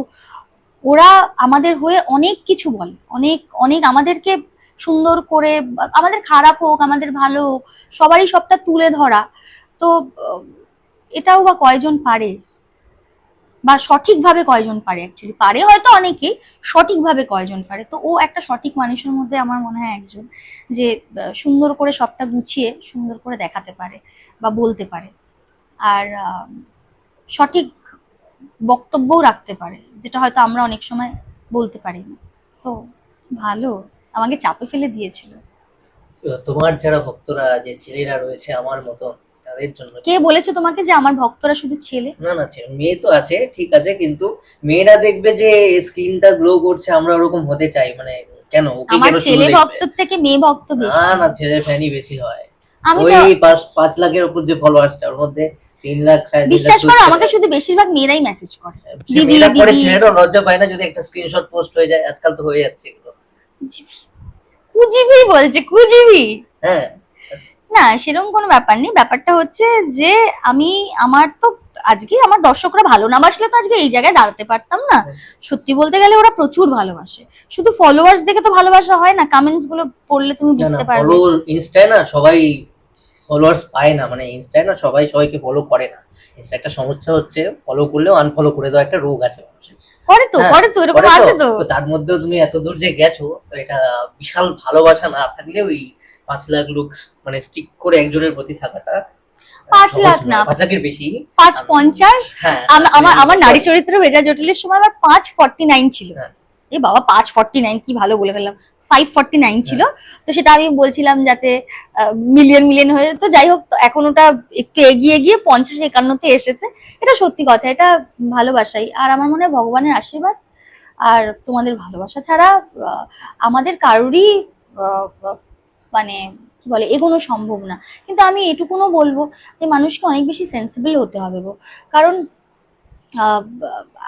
ওরা আমাদের হয়ে অনেক কিছু বলে, অনেক অনেক আমাদেরকে সুন্দর করে, আমাদের খারাপ হোক আমাদের ভালো হোক সবারই সবটা তুলে ধরা। তো এটাও বা কয়জন পারে, বা সঠিকভাবে কয়জন পারে, অ্যাকচুয়ালি পারে হয়তো অনেকেই, সঠিকভাবে কয়জন পারে। তো ও একটা সঠিক মানুষের মধ্যে আমার মনে হয় একজন, যে সুন্দর করে সবটা গুছিয়ে সুন্দর করে দেখাতে পারে বা বলতে পারে, আর সঠিক বক্তব্যও রাখতে পারে, যেটা হয়তো আমরা অনেক সময় বলতে পারি না। তো ভালো, আমাকে চাপে ফেলে দিয়েছিল। তোমার যারা ভক্তরা, যে ছেলেরা রয়েছে আমার মতো, তাদের জন্য। কে বলেছে তোমাকে যে আমার ভক্তরা শুধু ছেলে? না না, মেয়ে তো আছে, ঠিক আছে, কিন্তু মেয়েরা দেখবে যে স্ক্রিনটা গ্লো করছে, আমরা ওরকম হতে চাই, মানে কেন ওকে আমার কেন শুধু ছেলে দেখবে? ভক্তর থেকে মেয়ে ভক্ত না বেশি। না, ছেলের ফ্যানই বেশি হয়। আমি ওই তো 5 লাখের উপর যে ফলোয়ার্সটা, ওর মধ্যে 3 লাখ 3.5 লাখ বিশ্বাস করো, ছেলে আমাকে আছে। শুধু বেশিরভাগ মেয়েরাই মেসেজ করে, সে দিদি মেয়েরা করে, দিদি। ছেলেরা লজ্জা পায় না যদি একটা স্ক্রিনশট পোস্ট হয়ে যায়? আজকাল তো হয়ে যাচ্ছে এগুলো। কুজিবি বলছে, কুজিবি। হ্যাঁ, না, সেরকম কোনো ব্যাপার নেই। ব্যাপারটা হচ্ছে যে আমি, আমার তো আজকে আমার দর্শকরা ভালো না বাসলে তো আজকে এই জায়গায় দাঁড়াতে পারতাম না। সত্যি বলতে গেলে ওরা প্রচুর ভালোবাসে, শুধু ফলোয়ার্স দেখে তো ভালোবাসা হয় না, কমেন্টস গুলো পড়লে তুমি না না, বুঝতে পারবে। ফলো ইনস্টায় না সবাই ফলোয়ার্স পায় না, মানে ইনস্টায় না সবাই সবাইকে ফলো করে না। ইনস্টা একটা সমস্যা হচ্ছে, ফলো করলেও আনফলো করে দেওয়া একটা রোগ আছে মানুষের। করে তো, হ্যাঁ, করে তো, এরকম করে তো। আছে তো। তো তার মধ্যেও তুমি এত দূর যে গেছো, তো এটা বিশাল ভালোবাসা না থাকলে ওই 5 লাখ লুকস মানে স্টিক করে একজনের প্রতি থাকাটা 5 লাখ না, 5 লাখের বেশি। 550। হ্যাঁ, আমার আমার নারী sorry। চরিত্র ভেজা জটিলের সময় আমার 549 ছিল। হ্যাঁ। এ বাবা, 549 কি ভালো বলে ফেললাম, 549 ছিল। তো সেটা আমি বলছিলাম যাতে মিলিয়ন মিলিয়ন হয়ে যেত। যাই হোক, তো এখন ওটা একটু এগিয়ে গিয়ে 50-51-তে এসেছে। এটা সত্যি কথা, এটা ভালোবাসাই। আর আমার মনে হয় ভগবানের আশীর্বাদ আর তোমাদের ভালোবাসা ছাড়া আমাদের কারোরই আহ, মানে কি বলে এগোনো সম্ভব না। কিন্তু আমি এটুকুনও বলবো যে মানুষকে অনেক বেশি সেন্সিবল হতে হবে গো। কারণ আহ,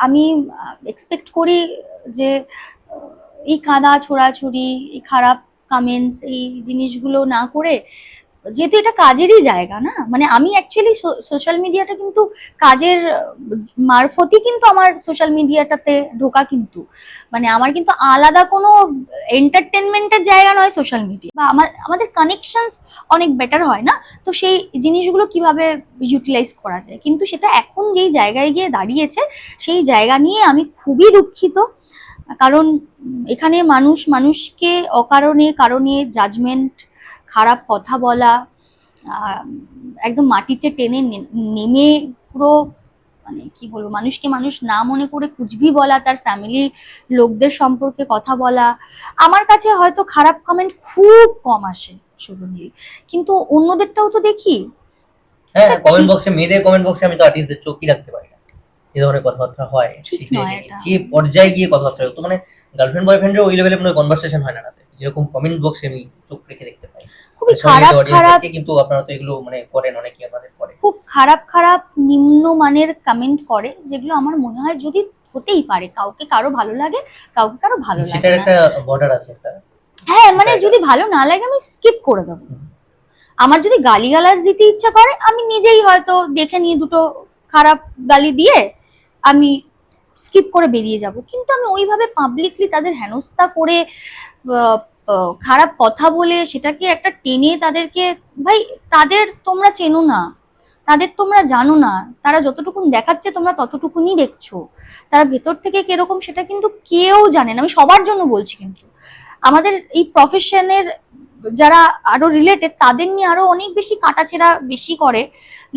আমি এক্সপেক্ট করি যে এই কাদা ছোড়াছুড়ি, এই খারাপ কমেন্টস, এই জিনিসগুলো না করে, যেহেতু এটা কাজেরই জায়গা না, মানে আমি অ্যাকচুয়ালি সোশ্যাল মিডিয়াটা কিন্তু কাজের মারফতই কিন্তু আমার সোশ্যাল মিডিয়াটাতে ঢোকা, কিন্তু মানে আমার কিন্তু আলাদা কোনো এন্টারটেনমেন্টের জায়গা নয় সোশ্যাল মিডিয়া। বা আমাদের কানেকশনস অনেক বেটার হয় না, তো সেই জিনিসগুলো কিভাবে ইউটিলাইজ করা যায়। কিন্তু সেটা এখন যেই জায়গায় গিয়ে দাঁড়িয়েছে, সেই জায়গা নিয়ে আমি খুবই দুঃখিত। কারণ এখানে মানুষ মানুষকে অকারণে কারণে জাজমেন্ট, খারাপ কথা বলা, একদম মাটিতে টেনে নেমে পুরো মানে কি বলবো, মানুষকে মানুষ না মনে করে কুচবি বলা, তার ফ্যামিলি লোকদের সম্পর্কে কথা বলা। আমার কাছে হয়তো খারাপ কমেন্ট খুব কম আসে শুভনীল, কিন্তু অন্যদেরটাও তো দেখি। হ্যাঁ, এটা কমেন্ট ঠিক বক্সে, মেয়েদের কমেন্ট বক্সে আমি তো আর্টিস্টদের চোখই রাখতে পারি না, যে ধরনের কথাবার্তা হয় ঠিক সেটা নয় নিয়ে। এটা। যে পর্যায়ে গিয়ে কথাবার্তা হয়, তো মানে গার্লফ্রেন্ড বয়ফ্রেন্ডের ওই লেভেলে কোনো কনভারসেশন হয় না তাদের, যেরকম কমেন্ট বক্সে আমি চোখ রেখে দেখতে পাই। খুবই সরি খারাপ অডিয়েন্স খারাপ, থেকে, কিন্তু আপনারা তো এগুলো মানে করেন, অনেকেই আমাদের করে। খুব খারাপ খারাপ নিম্নমানের কমেন্ট করে, যেগুলো আমার মনে হয় যদি হতেই পারে, কাউকে কারো ভালো লাগে, কাউকে কারো ভালো লাগে সেটার না। একটা বর্ডার আছে, একটা হ্যাঁ, মানে জায়গা যদি আছে। ভালো না লাগে আমি স্কিপ করে দেবো। হুম। আমার যদি গালিগালাজ দিতে ইচ্ছা করে, আমি নিজেই হয়তো দেখে নিয়ে দুটো খারাপ গালি দিয়ে আমি স্কিপ করে বেরিয়ে যাব। কিন্তু আমি ওইভাবে পাবলিকলি তাদের হেনস্থা করে খারাপ কথা বলে সেটাকে একটা টেনে তাদেরকে, ভাই তাদের তোমরা চেনো না, তাদের তোমরা জানো না, তারা যতটুকুন দেখাচ্ছে তোমরা ততটুকুনি দেখছো, তারা ভেতর থেকে কিরকম সেটা কিন্তু কেউ জানে না। আমি সবার জন্য বলছি, কিন্তু আমাদের এই প্রফেশনের যারা আরো রিলেটেড তাদের নিয়ে আরো অনেক বেশি কাটাছেড়া বেশি করে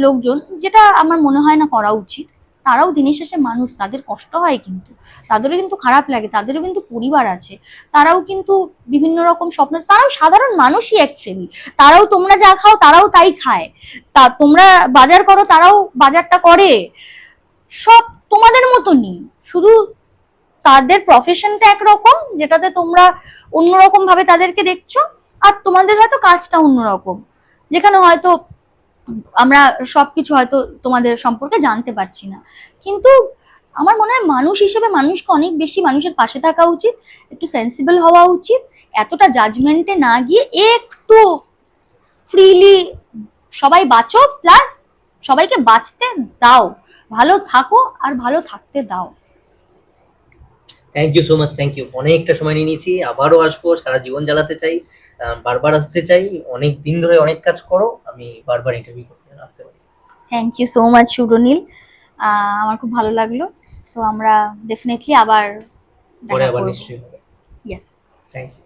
লোকজন, যেটা আমার মনে হয় না করা উচিত। তারাও দিনের শেষে মানুষ, তাদের কষ্ট হয়, কিন্তু তাদেরও কিন্তু খারাপ লাগে, তাদেরও কিন্তু পরিবার আছে, তারাও কিন্তু বিভিন্ন রকম স্বপ্ন, তারাও সাধারণ মানুষই অ্যাকচুয়ালি। তারাও তোমরা যা খাও তারাও তাই খায়, তা তোমরা বাজার করো তারাও বাজারটা করে, সব তোমাদের মতনই, শুধু তাদের প্রফেশনটা একরকম যেটাতে তোমরা অন্যরকম ভাবে তাদেরকে দেখছো, আর তোমাদের হয়তো কাজটা অন্যরকম, যেখানে হয়তো আমরা সবকিছু হয়তো তোমাদের সম্পর্কে জানতে পারছি না। কিন্তু আমার মনে হয় মানুষ হিসেবে মানুষকে অনেক বেশি মানুষের পাশে থাকা উচিত, একটু সেন্সিবল হওয়া উচিত, এতটা জাজমেন্টে না গিয়ে একটু ফ্রিলি সবাই বাঁচো, প্লাস সবাইকে বাঁচতে দাও, ভালো থাকো আর ভালো থাকতে দাও। Thank you so much, thank you. অনেকটা সময় নিয়ে নিয়েছি, আবারও আসবো, সারা জীবন জ্বালাতে চাই, বারবার আসতে চাই। অনেক দিন ধরে অনেক কাজ করো, আমি বারবার ইন্টারভিউ করতে আসতে পারি। থ্যাংক ইউ সো মাচ শুভনীল, আমার খুব ভালো লাগলো। তো আমরা ডেফিনেটলি আবার পরে দেখা আবার করবো। নিশ্চয়ই হবে। ইয়েস। Thank you.